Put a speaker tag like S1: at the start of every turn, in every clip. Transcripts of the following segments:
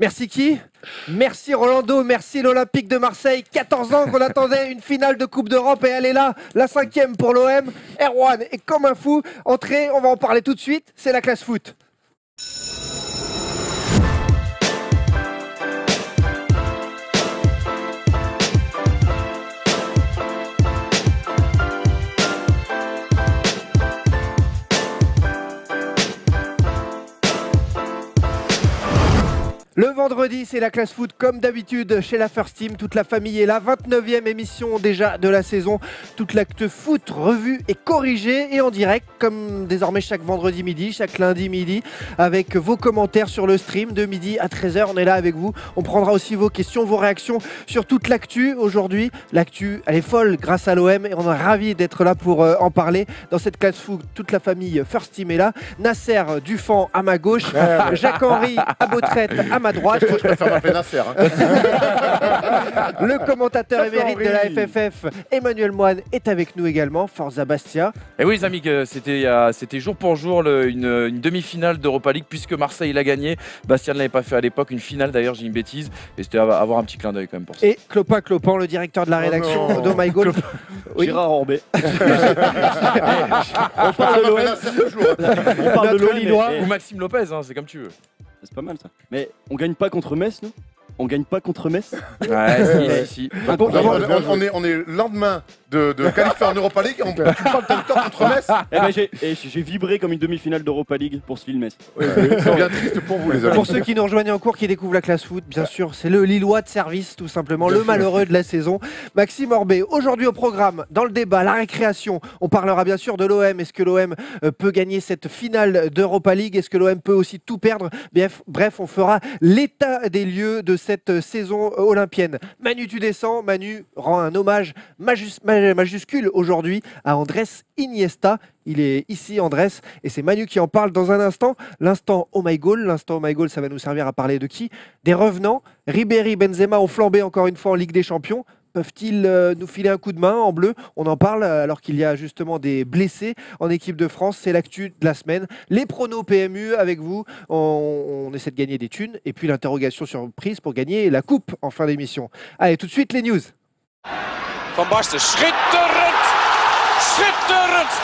S1: Merci qui? Merci Rolando, merci l'Olympique de Marseille. 14 ans qu'on attendait une finale de Coupe d'Europe et elle est là, la 5e pour l'OM. Erwan est comme un fou. Entrée, on va en parler tout de suite, c'est la classe foot. Le vendredi, c'est la classe foot comme d'habitude chez la First Team. Toute la famille est là. 29e émission déjà de la saison. Toute l'acte foot revue et corrigée et en direct comme désormais chaque vendredi midi, chaque lundi midi avec vos commentaires sur le stream de midi à 13h. On est là avec vous. On prendra aussi vos questions, vos réactions sur toute l'actu. Aujourd'hui, l'actu, elle est folle grâce à l'OM et on est ravis d'être là pour en parler. Dans cette classe foot, toute la famille First Team est là. Nasser Dufan à ma gauche, Jacques-Henri à Beautraite à ma droite.
S2: Je préfère m'appeler Nasser.
S1: Le commentateur émérite de la FFF, Emmanuel Moine, est avec nous également. Forza Bastia.
S3: Et oui les amis, c'était jour pour jour une demi-finale d'Europa League puisque Marseille l'a gagné. Bastia ne l'avait pas fait à l'époque, une finale d'ailleurs, j'ai une bêtise. Et c'était avoir un petit clin d'œil quand même pour ça.
S1: Et Clopin, le directeur de la rédaction d'Oh My Goal.
S4: Oui. Gérard Orbet.
S2: On parle de l'OM.
S4: On parle de
S1: Lillois.
S3: Ou Maxime Lopez, hein, c'est comme tu veux.
S4: C'est pas mal ça. Mais on gagne pas contre Metz, nous? On gagne pas contre Metz?
S3: Ouais, si.
S2: On est lendemain de qualifier en Europa League. Tu parles de victoire contre Metz.
S4: J'ai vibré comme une demi-finale d'Europa League pour ce Metz.
S2: C'est bien triste pour vous les amis.
S1: Pour ceux qui nous rejoignent en cours, qui découvrent la classe foot, bien sûr, c'est le Lillois de service, tout simplement, le malheureux de la saison, Maxime Orbet. Aujourd'hui au programme, dans le débat, la récréation, on parlera bien sûr de l'OM. Est-ce que l'OM peut gagner cette finale d'Europa League? Est-ce que l'OM peut aussi tout perdre? Bref, on fera l'état des lieux de cette saison olympienne. Manu, tu descends. Manu rend un hommage majuscule aujourd'hui à Andrés Iniesta. Il est ici, Andrés, et c'est Manu qui en parle dans un instant. L'instant Oh My Goal. L'instant Oh My Goal, ça va nous servir à parler de qui? Des revenants. Ribéry, Benzema ont flambé encore une fois en Ligue des Champions. Peuvent-ils nous filer un coup de main en bleu? On en parle alors qu'il y a justement des blessés en équipe de France. C'est l'actu de la semaine. Les pronos PMU avec vous. On essaie de gagner des thunes. Et puis l'interrogation surprise pour gagner la coupe en fin d'émission. Allez, tout de suite les news.
S5: Van Basten, schitterend,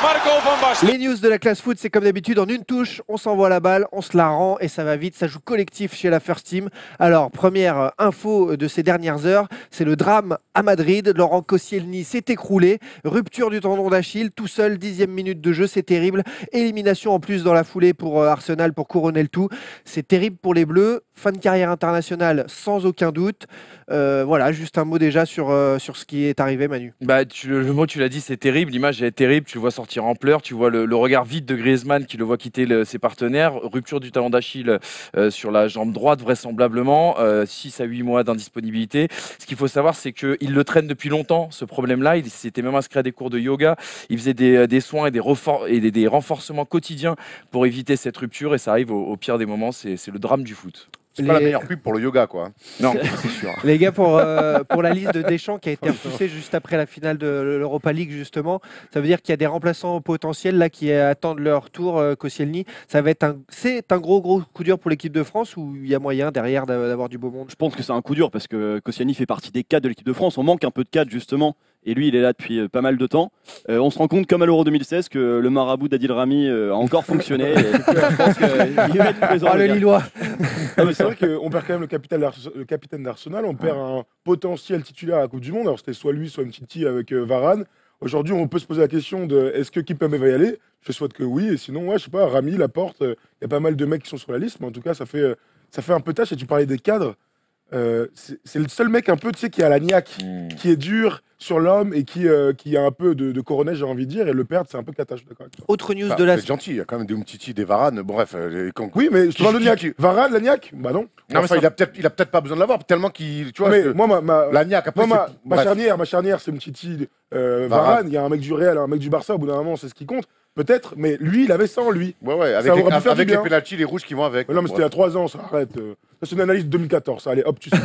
S5: Marco Van Basten.
S1: Les news de la classe foot, c'est comme d'habitude en une touche, on s'envoie la balle, on se la rend et ça va vite, ça joue collectif chez la First Team. Alors, première info de ces dernières heures, c'est le drame à Madrid. Laurent Koscielny s'est écroulé, rupture du tendon d'Achille, tout seul, 10e minute de jeu, c'est terrible. Élimination en plus dans la foulée pour Arsenal pour couronner le tout. C'est terrible pour les Bleus, fin de carrière internationale sans aucun doute. Voilà, juste un mot déjà sur ce qui est arrivé, Manu.
S3: Bah, le mot, tu l'as dit, c'est terrible. L'image est terrible. Tu le vois sortir en pleurs. Tu vois le regard vide de Griezmann qui le voit quitter ses partenaires. Rupture du talon d'Achille sur la jambe droite, vraisemblablement. 6 à 8 mois d'indisponibilité. Ce qu'il faut savoir, c'est qu'il le traîne depuis longtemps, ce problème-là. Il s'était même inscrit à des cours de yoga. Il faisait des soins et des renforcements quotidiens pour éviter cette rupture. Et ça arrive au pire des moments. C'est le drame du foot.
S2: C'est pas la meilleure pub pour le yoga, quoi.
S3: Non, c'est sûr.
S1: Les gars, pour la liste de Deschamps qui a été repoussée juste après la finale de l'Europa League, justement, ça veut dire qu'il y a des remplaçants potentiels là qui attendent leur tour. Koscielny, c'est un gros coup dur pour l'équipe de France ou il y a moyen derrière d'avoir du beau monde?
S4: Je pense que c'est un coup dur parce que Koscielny fait partie des cadres de l'équipe de France. On manque un peu de cadres justement. Et lui, il est là depuis pas mal de temps. On se rend compte, comme à l'Euro 2016, que le marabout d'Adil Rami a encore fonctionné. Je pense qu'il va être présent.
S1: Le Lillois.
S6: C'est vrai qu'on perd quand même le capitaine d'Arsenal. On perd un potentiel titulaire à la Coupe du Monde. Alors c'était soit lui, soit Mtiti avec Varane. Aujourd'hui, on peut se poser la question de est-ce que Kimpembe va y aller? Je souhaite que oui. Et sinon, ouais, je sais pas, Rami, Laporte, il y a pas mal de mecs qui sont sur la liste. Mais en tout cas, ça fait un peu tâche. Et tu parlais des cadres. C'est le seul mec un peu, tu sais, qui a la niaque, qui est dur sur l'homme et qui a un peu de coronel, j'ai envie de dire, et le perdre, c'est un peu catastrophe. D'accord avec toi.
S1: Autre news de la...
S2: C'est gentil, il y a quand même des Umtiti, des Varane, bref.
S6: Oui, mais je te parle de niaque. Varane, la niaque? Bah non.
S2: Non, enfin, il a peut-être pas besoin de l'avoir, tellement qu'il... Tu vois,
S6: mais moi,
S2: la niaque, après,
S6: ma charnière, c'est Umtiti, Varane. Il y a un mec du Real, un mec du Barça, au bout d'un moment, c'est ce qui compte. peut-être, mais lui, il avait ça en lui.
S2: Ouais,
S6: Ça aurait pu faire du
S2: avec les
S6: bien.
S2: pénaltys, les rouges qui vont avec.
S6: Ouais, non, mais c'était il y a 3 ans, ça arrête. Ça, c'est une analyse de 2014. Ça. Allez, hop, tu sais.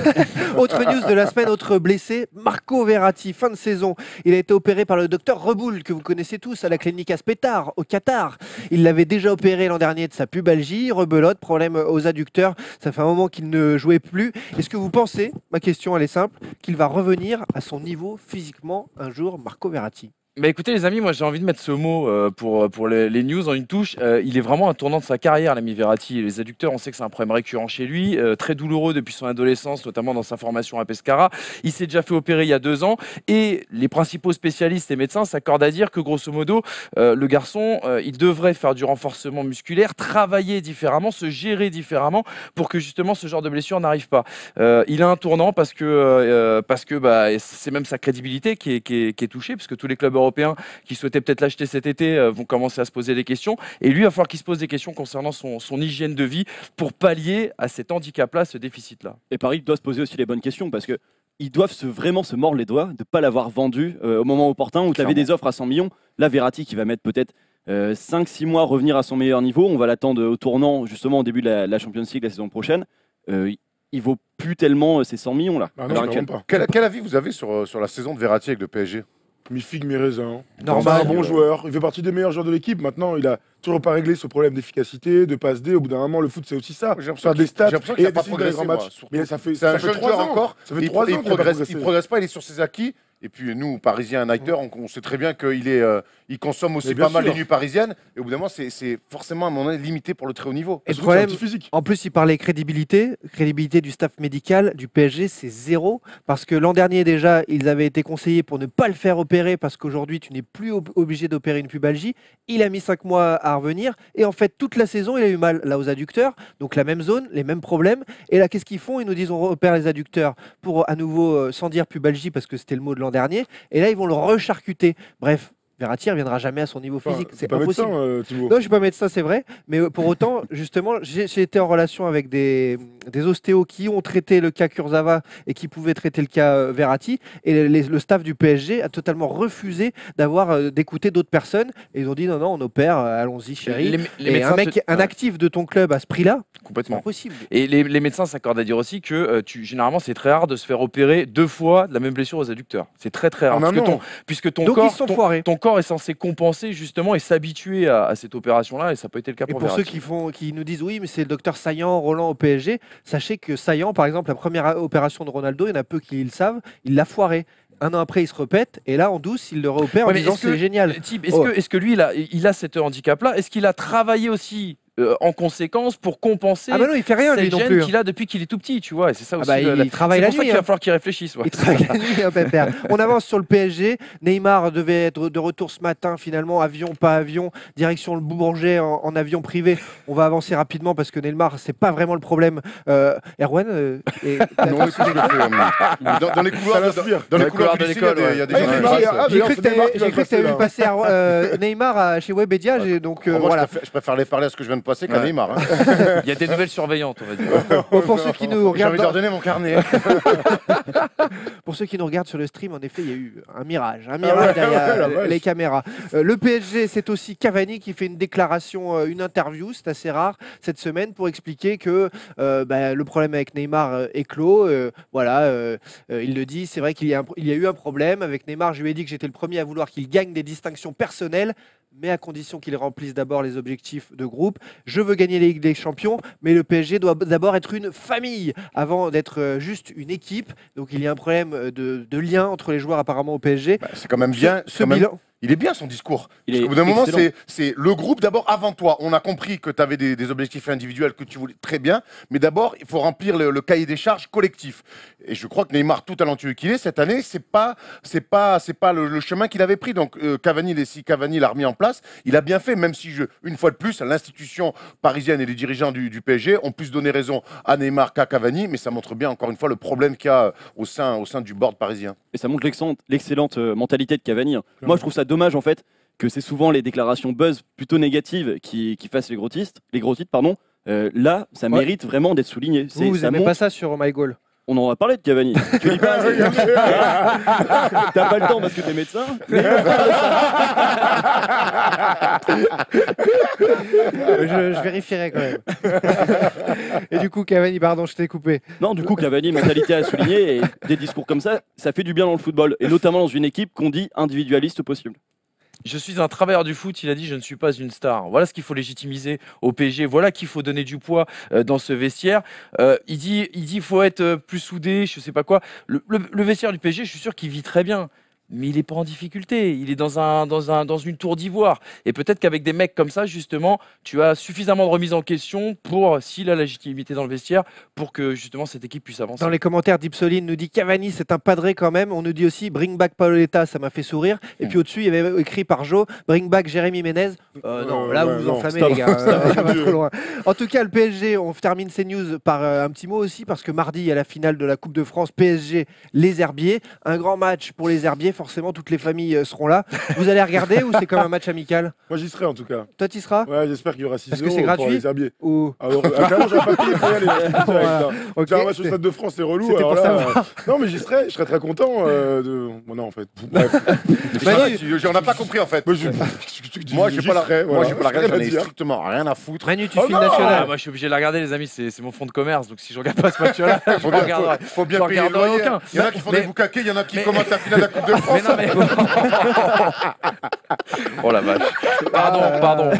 S1: Autre news de la semaine, autre blessé, Marco Verratti, fin de saison. Il a été opéré par le docteur Reboul, que vous connaissez tous, à la clinique Aspetar, au Qatar. Il l'avait déjà opéré l'an dernier de sa pubalgie, rebelote, problème aux adducteurs. Ça fait un moment qu'il ne jouait plus. Est-ce que vous pensez, ma question elle est simple, qu'il va revenir à son niveau physiquement un jour, Marco Verratti?
S3: Bah écoutez les amis, moi j'ai envie de mettre ce mot pour les news en une touche. Il est vraiment un tournant de sa carrière, l'ami Verratti. Les adducteurs, on sait que c'est un problème récurrent chez lui, très douloureux depuis son adolescence, notamment dans sa formation à Pescara. Il s'est déjà fait opérer il y a 2 ans et les principaux spécialistes et médecins s'accordent à dire que grosso modo, le garçon, il devrait faire du renforcement musculaire, travailler différemment, se gérer différemment pour que justement ce genre de blessure n'arrive pas. Il a un tournant parce que c'est même sa crédibilité qui est touchée, puisque tous les clubs européens qui souhaitaient peut-être l'acheter cet été vont commencer à se poser des questions. Et lui, il va falloir qu'il se pose des questions concernant son hygiène de vie pour pallier à cet handicap-là, ce déficit-là.
S4: Et Paris doit se poser aussi les bonnes questions parce que ils doivent vraiment se mordre les doigts de ne pas l'avoir vendu au moment opportun où tu avais des offres à 100 millions. Là, Verratti qui va mettre peut-être 5-6 mois à revenir à son meilleur niveau. On va l'attendre au tournant, justement, au début de la Champions League la saison prochaine. Il vaut plus tellement ces 100 millions là.
S6: Ah
S4: à
S6: non,
S4: l'heure
S6: je
S4: actuelle.
S6: comprends pas.
S2: Quel avis vous avez sur la saison de Verratti avec le PSG?
S6: Mi-figue, mi-raisin.
S1: Normal.
S6: C'est un bon joueur. Il fait partie des meilleurs joueurs de l'équipe. Maintenant, il a toujours pas réglé ce problème d'efficacité, de passe D. Au bout d'un moment, le foot, c'est aussi ça.
S2: J'ai l'impression
S6: Faire des stats.
S2: j'ai l'impression qu'il
S6: et
S2: n'a pas
S6: décider d'aller
S2: progressé,
S6: en
S2: moi,
S6: match.
S2: surtout.
S6: Mais ça fait
S2: C'est un
S6: 3
S2: jeune joueur
S6: ans.
S2: encore.
S6: Ça fait
S2: Il
S6: 3 ans qu'il a pas progressé.
S2: il progresse pas, il est sur ses acquis. Et puis nous, Parisiens, Nighter, on sait très bien il consomme aussi
S6: Mais bien
S2: pas mal
S6: sûr.
S2: les nuits parisiennes. Et au bout d'un moment, c'est forcément à un moment donné limité pour le très haut niveau.
S1: Et le
S6: Surtout que c'est un
S1: problème,
S6: petit physique.
S1: en plus, il parlait crédibilité du staff médical du PSG, c'est 0. Parce que l'an dernier, déjà, ils avaient été conseillés pour ne pas le faire opérer parce qu'aujourd'hui, tu n'es plus obligé d'opérer une pubalgie. Il a mis 5 mois à revenir. Et en fait, toute la saison, il a eu mal là aux adducteurs. Donc la même zone, les mêmes problèmes. Et là, qu'est-ce qu'ils font? Ils nous disent on opère les adducteurs pour à nouveau, sans dire pubalgie parce que c'était le mot de l'an dernier. Et là, ils vont le recharcuter. Bref. Verratti ne reviendra jamais à son niveau physique,
S6: Enfin,
S1: c'est
S6: pas
S1: impossible.
S6: médecin, Thibaut.
S1: Non, je ne suis pas médecin, c'est vrai. Mais pour autant, justement, j'ai été en relation avec des ostéos qui ont traité le cas Kurzawa et qui pouvaient traiter le cas Verratti. Et le staff du PSG a totalement refusé d'écouter d'autres personnes. Et ils ont dit non, on opère, allons-y, chérie.
S3: Les
S1: Et
S3: médecins
S1: un actif de ton club à ce prix-là, c'est
S3: complètement.
S1: impossible.
S3: Et les médecins s'accordent à dire aussi que généralement c'est très rare de se faire opérer 2 fois de la même blessure aux adducteurs. C'est très très rare.
S6: En un an.
S3: Puisque ton
S1: Donc
S3: corps,
S1: ils se sont foirés.
S3: ton corps est censé compenser justement et s'habituer à cette opération-là et ça n'a pas été le cas
S1: Et
S3: pour
S1: pour ceux
S3: Verratti.
S1: qui nous disent oui, mais c'est le docteur Saillant, Roland au PSG, sachez que Saillant, par exemple, la première opération de Ronaldo, il y en a peu qui le savent, il l'a foiré. 1 an après, il se répète, et là, en douce, il le réopère en
S3: Ouais, mais
S1: disant
S3: est-ce que-
S1: c'est génial.
S3: Thib,
S1: Oh.
S3: est-ce que lui il a cet handicap-là? Est-ce qu'il a travaillé aussi en conséquence pour compenser
S1: Ah bah non, il fait rien lui
S3: cette
S1: non
S3: gêne
S1: plus.
S3: qu'il a depuis qu'il est tout petit, tu vois? Et c'est ça
S1: Ah
S3: aussi.
S1: bah, il travaille
S3: c'est
S1: la
S3: pour ça
S1: nuit.
S3: qu'il va
S1: Hein.
S3: falloir qu'il réfléchisse. Ouais.
S1: Il travaille la nuit, hein, Pépère. On avance sur le PSG. Neymar devait être de retour ce matin, finalement, avion, pas avion, direction le Bourget en avion privé. On va avancer rapidement parce que Neymar, c'est pas vraiment le problème. Erwan,
S2: Non, on est tous le fait, dans les couloirs,
S6: l'inspire.
S2: dans les
S3: Dans
S2: couloirs
S3: de
S2: du lycée, il y a
S3: l'école,
S2: des- il y a des
S6: ouais.
S2: gens
S6: Ah,
S2: qui
S6: Neymar,
S2: passent.
S6: ah,
S1: j'ai cru que
S6: Neymar qui va
S1: t'avais vu
S6: passer,
S1: passer Neymar chez Webedia, donc
S2: Moi,
S1: voilà.
S2: je préfère les parler à ce que je viens de passer qu'à
S3: Ouais.
S2: Neymar.
S3: Il y a des nouvelles surveillantes, on va dire.
S1: Bon, pour ceux qui nous
S2: J'ai
S1: regardent
S2: envie de leur donner mon carnet.
S1: Pour ceux qui nous regardent sur le stream, en effet, il y a eu un mirage
S6: ouais,
S1: derrière
S6: la vache.
S1: les caméras. Le PSG, c'est aussi Cavani qui fait une déclaration, une interview, c'est assez rare cette semaine, pour expliquer que le problème avec Neymar est clos. Il le dit, c'est vrai qu'il y a eu un problème avec Neymar. Je lui ai dit que j'étais le premier à vouloir qu'il gagne des distinctions personnelles, mais à condition qu'il remplisse d'abord les objectifs de groupe. Je veux gagner les Ligues des Champions, mais le PSG doit d'abord être une famille avant d'être juste une équipe. Donc il y a un problème de lien entre les joueurs apparemment au PSG.
S2: C'est quand même bien.
S1: Ce bilan,
S2: Il est bien son discours.
S4: Il
S2: Parce
S4: est
S2: qu'au bout d'un moment,
S4: excellent.
S2: c'est le groupe d'abord avant toi. On a compris que tu avais des objectifs individuels que tu voulais très bien, mais d'abord, il faut remplir le cahier des charges collectif. Et je crois que Neymar, tout talentueux qu'il est, cette année, c'est pas le chemin qu'il avait pris. Donc si Cavani l'a remis en place, il a bien fait, même si une fois de plus, l'institution parisienne et les dirigeants du PSG ont plus donné raison à Neymar qu'à Cavani, mais ça montre bien encore une fois le problème qu'il y a au sein du board parisien.
S4: Et ça montre l'excellente mentalité de Cavani. Moi, je trouve ça dommage en fait que c'est souvent les déclarations buzz plutôt négatives qui fassent les gros titres. Là, ça
S1: Ouais.
S4: mérite vraiment d'être souligné.
S1: vous
S4: Ça
S1: n'aimez
S4: montre-
S1: pas ça sur My Goal?
S4: On en a parlé de Cavani. Tu dis pas assez. T'as pas le temps parce que t'es médecin. Mais
S1: Je vérifierai quand même. Et du coup, Cavani, pardon, je t'ai coupé.
S4: non, du coup, Cavani, mentalité à souligner et des discours comme ça fait du bien dans le football et notamment dans une équipe qu'on dit individualiste possible.
S3: Je suis un travailleur du foot, il a dit je ne suis pas une star. Voilà ce qu'il faut légitimiser au PSG, voilà qu'il faut donner du poids dans ce vestiaire. Il dit faut être plus soudé, je sais pas quoi. Le vestiaire du PSG, je suis sûr qu'il vit très bien. Mais il n'est pas en difficulté, il est dans une tour d'ivoire. Et peut-être qu'avec des mecs comme ça, justement, tu as suffisamment de remise en question pour, s'il a la légitimité dans le vestiaire, pour que justement cette équipe puisse avancer.
S1: Dans les commentaires, Dipsoline nous dit Cavani, c'est un padré quand même. On nous dit aussi Bring back Paoletta, ça m'a fait sourire. Et puis au-dessus, il y avait écrit par Joe Bring back Jérémy Ménez. Non, là vous vous enflammez,
S6: stop.
S1: les gars. Ça va trop loin. En tout cas, le PSG, on termine ces news par un petit mot aussi, parce que mardi, il y a la finale de la Coupe de France PSG, les Herbiers. Un grand match pour les Herbiers, forcément, toutes les familles seront là. Vous allez regarder ou c'est comme un match amical?
S6: Moi, j'y serai en tout cas.
S1: Toi, tu y seras?
S6: Ouais, j'espère qu'il y aura 6
S1: Est-ce que
S6: euros
S1: c'est
S6: pour
S1: gratuit
S6: les herbiers.
S1: Ou...
S6: Alors, clairement, j'aurais pas payé pour y aller.
S1: Voilà. Ok.
S6: Faire un match au Stade de France, c'est relou.
S1: C'était
S6: Alors
S1: pour
S6: là,
S1: savoir.
S6: non, mais j'y serai. Je serais très content de. Bon, non, en fait. Bref.
S1: Manu,
S2: On n'a pas compris en fait. Moi, j'ai pas la regarder, j'en ai strictement rien à foutre.
S1: Manu, tu
S6: Oh
S1: filmes
S6: non
S1: national.
S3: Moi je suis obligé de la regarder les amis, c'est mon fonds de commerce, donc si je regarde pas ce match-là, je
S2: Faut
S3: ne regarderai.
S2: faut bien
S3: j'en
S2: payer le
S3: regarderai
S2: loyer.
S3: aucun.
S2: Il y en a qui font
S3: Mais-
S2: des boucaquets, il y en a qui
S3: mais-
S2: commentent la finale de la Coupe de
S3: Mais
S2: France.
S3: non, mais... oh la vache. Pardon.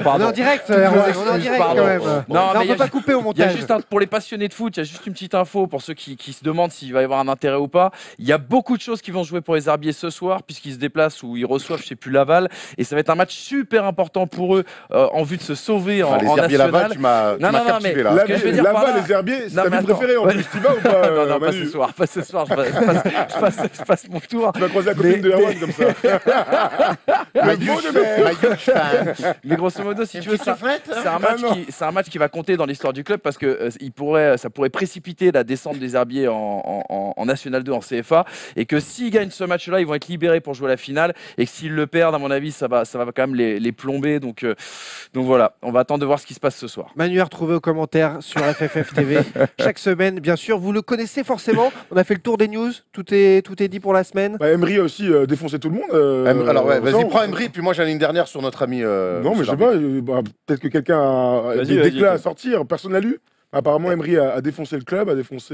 S1: On est en direct, Hervé, on est en direct
S3: Pardon.
S1: quand même.
S3: Non,
S1: Non,
S3: mais
S1: on
S3: il y a
S1: peut pas
S3: ju-
S1: couper au
S3: Il y a
S1: montage.
S3: juste pour les passionnés de foot, il y a juste une petite info pour ceux qui se demandent s'il va y avoir un intérêt ou pas. Il y a beaucoup de choses qui vont jouer pour les Herbiers ce soir, puisqu'ils se déplacent ou ils reçoivent, je sais plus, Laval. Et ça va être un match super important pour eux en vue de se sauver en
S2: Les Herbiers
S3: national.
S2: Laval, tu m'as
S3: Non,
S2: captivé
S3: mais-
S2: là.
S3: Ce que je veux dire par
S6: Là-bas,
S3: là-
S6: les herbiers, c'est
S3: Non,
S6: ta
S3: mais
S6: ville
S3: attends.
S6: préférée en plus. Tu vas ou pas,
S3: non, pas
S6: Manu
S3: ce soir, pas ce soir. Je passe mon tour.
S6: Tu vas croiser la copine de Erwan comme ça.
S3: Mais grosso modo, si tu veux, c'est un match qui va compter dans l'histoire du club parce que ça pourrait précipiter la descente des Herbiers en National 2, en CFA, et que s'ils gagnent ce match-là, ils vont être libérés pour jouer la finale, et que s'ils le perdent, à mon avis, ça va quand même les plomber. Donc voilà, on va attendre de voir ce qui se passe ce soir.
S1: Manu a retrouvé aux commentaires sur FFF TV chaque semaine, bien sûr. Vous le connaissez forcément. On a fait le tour des news. Tout est dit pour la semaine.
S6: Bah, Emery a aussi défoncé tout le monde.
S2: Alors ouais, vas-y,
S6: ensemble.
S2: prends Emery, puis moi j'ai une dernière sur notre ami.
S6: Non, mais je sais pas. Peut-être que quelqu'un a
S4: Vas-y,
S6: des
S4: vas-y,
S6: déclats à
S4: vas-y.
S6: sortir. Personne l'a lu. Apparemment, Emery a défoncé le club, a défoncé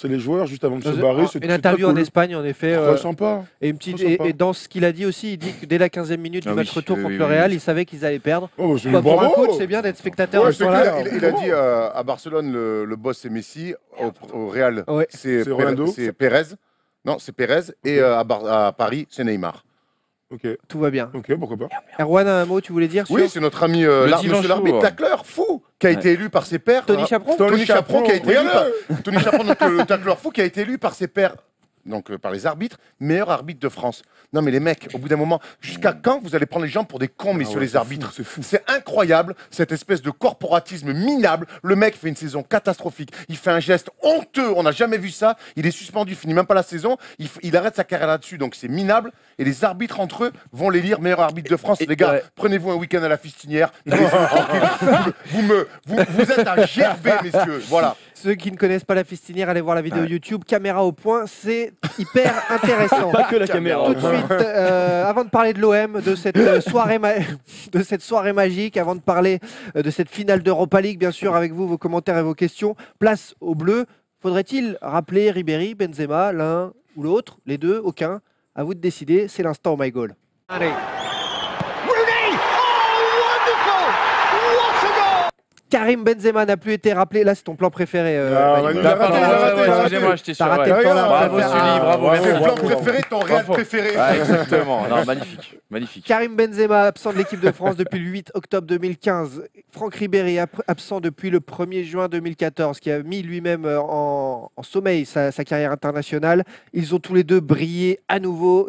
S6: les joueurs juste avant de se barrer. C'est
S1: Une interview
S6: très
S1: en
S6: cool.
S1: Espagne, en effet.
S6: Très sympa.
S1: Et, une petite,
S6: Trop sympa.
S1: et dans ce qu'il a dit aussi, il dit que dès la 15e minute du
S3: Ah
S1: match
S3: oui,
S1: retour
S3: oui,
S1: contre
S3: oui,
S1: le
S3: oui.
S1: Real, il savait qu'ils allaient perdre.
S6: Oh, c'est
S1: Bah, pour un
S6: bravo.
S1: coach, c'est bien d'être spectateur.
S6: Ouais,
S1: à ce
S6: c'est
S1: moment-là.
S6: clair.
S2: Il a dit à Barcelone, le boss c'est Messi, au Real
S1: Ouais.
S2: c'est
S6: C'est Ronaldo.
S2: c'est Pérez. Non, c'est Pérez. Et à Paris, c'est Neymar.
S6: Ok,
S1: Tout va bien.
S6: ok, pourquoi pas.
S1: Erwan, un mot, tu voulais dire sur
S2: Oui, c'est notre ami
S3: dimanche
S2: monsieur l'arbitre
S3: chaud.
S2: tacleur fou qui a été élu par ses pairs.
S1: Tony Chaperon.
S2: Tony Chaperon qui a été élu
S6: Regarde-le.
S2: par Tony Chaperon, donc, le tacleur fou qui a été élu par ses pairs. Donc par les arbitres, meilleur arbitre de France. Non mais les mecs, au bout d'un moment, jusqu'à quand vous allez prendre les gens pour des cons, messieurs
S6: ouais,
S2: les
S6: c'est
S2: arbitres?
S6: fou, c'est fou.
S2: C'est incroyable, cette espèce de corporatisme minable. Le mec fait une saison catastrophique. Il fait un geste honteux, on n'a jamais vu ça. Il est suspendu, il finit même pas la saison. Il arrête sa carrière là-dessus, donc c'est minable. Et les arbitres entre eux vont les lire meilleur arbitre de France. Les gars,
S3: ouais.
S2: prenez-vous un week-end à la Fistinière. Vous êtes un gervais, messieurs. Voilà.
S1: Ceux qui ne connaissent pas la Fistinière, allez voir la vidéo YouTube. Caméra au point, c'est hyper intéressant.
S4: Pas que la caméra.
S1: Tout de suite, avant de parler de l'OM, de cette soirée magique, avant de parler de cette finale d'Europa League, bien sûr, avec vous, vos commentaires et vos questions, place au bleu. Faudrait-il rappeler Ribéry, Benzema, l'un ou l'autre, les deux, aucun? À vous de décider, c'est l'instant Oh My Goal. Karim Benzema n'a plus été rappelé. Là, c'est ton plan préféré.
S6: Ah,
S1: Manu.
S6: Manu,
S3: Ah, pardon,
S6: il a raté, il a raté.
S3: excusez-moi, j'étais sur.
S1: T'as raté
S3: ouais.
S1: le temps là.
S3: Bravo
S1: T'as fait-
S3: Sully, bravo,
S6: Ah,
S3: merci.
S2: C'est le plan
S3: Bravo.
S2: préféré, ton réel
S3: Bravo.
S2: préféré.
S3: Ah, exactement, non, magnifique.
S1: Karim Benzema, absent de l'équipe de France depuis le 8 octobre 2015. Franck Ribéry, absent depuis le 1er juin 2014, qui a mis lui-même en sommeil sa carrière internationale. Ils ont tous les deux brillé à nouveau.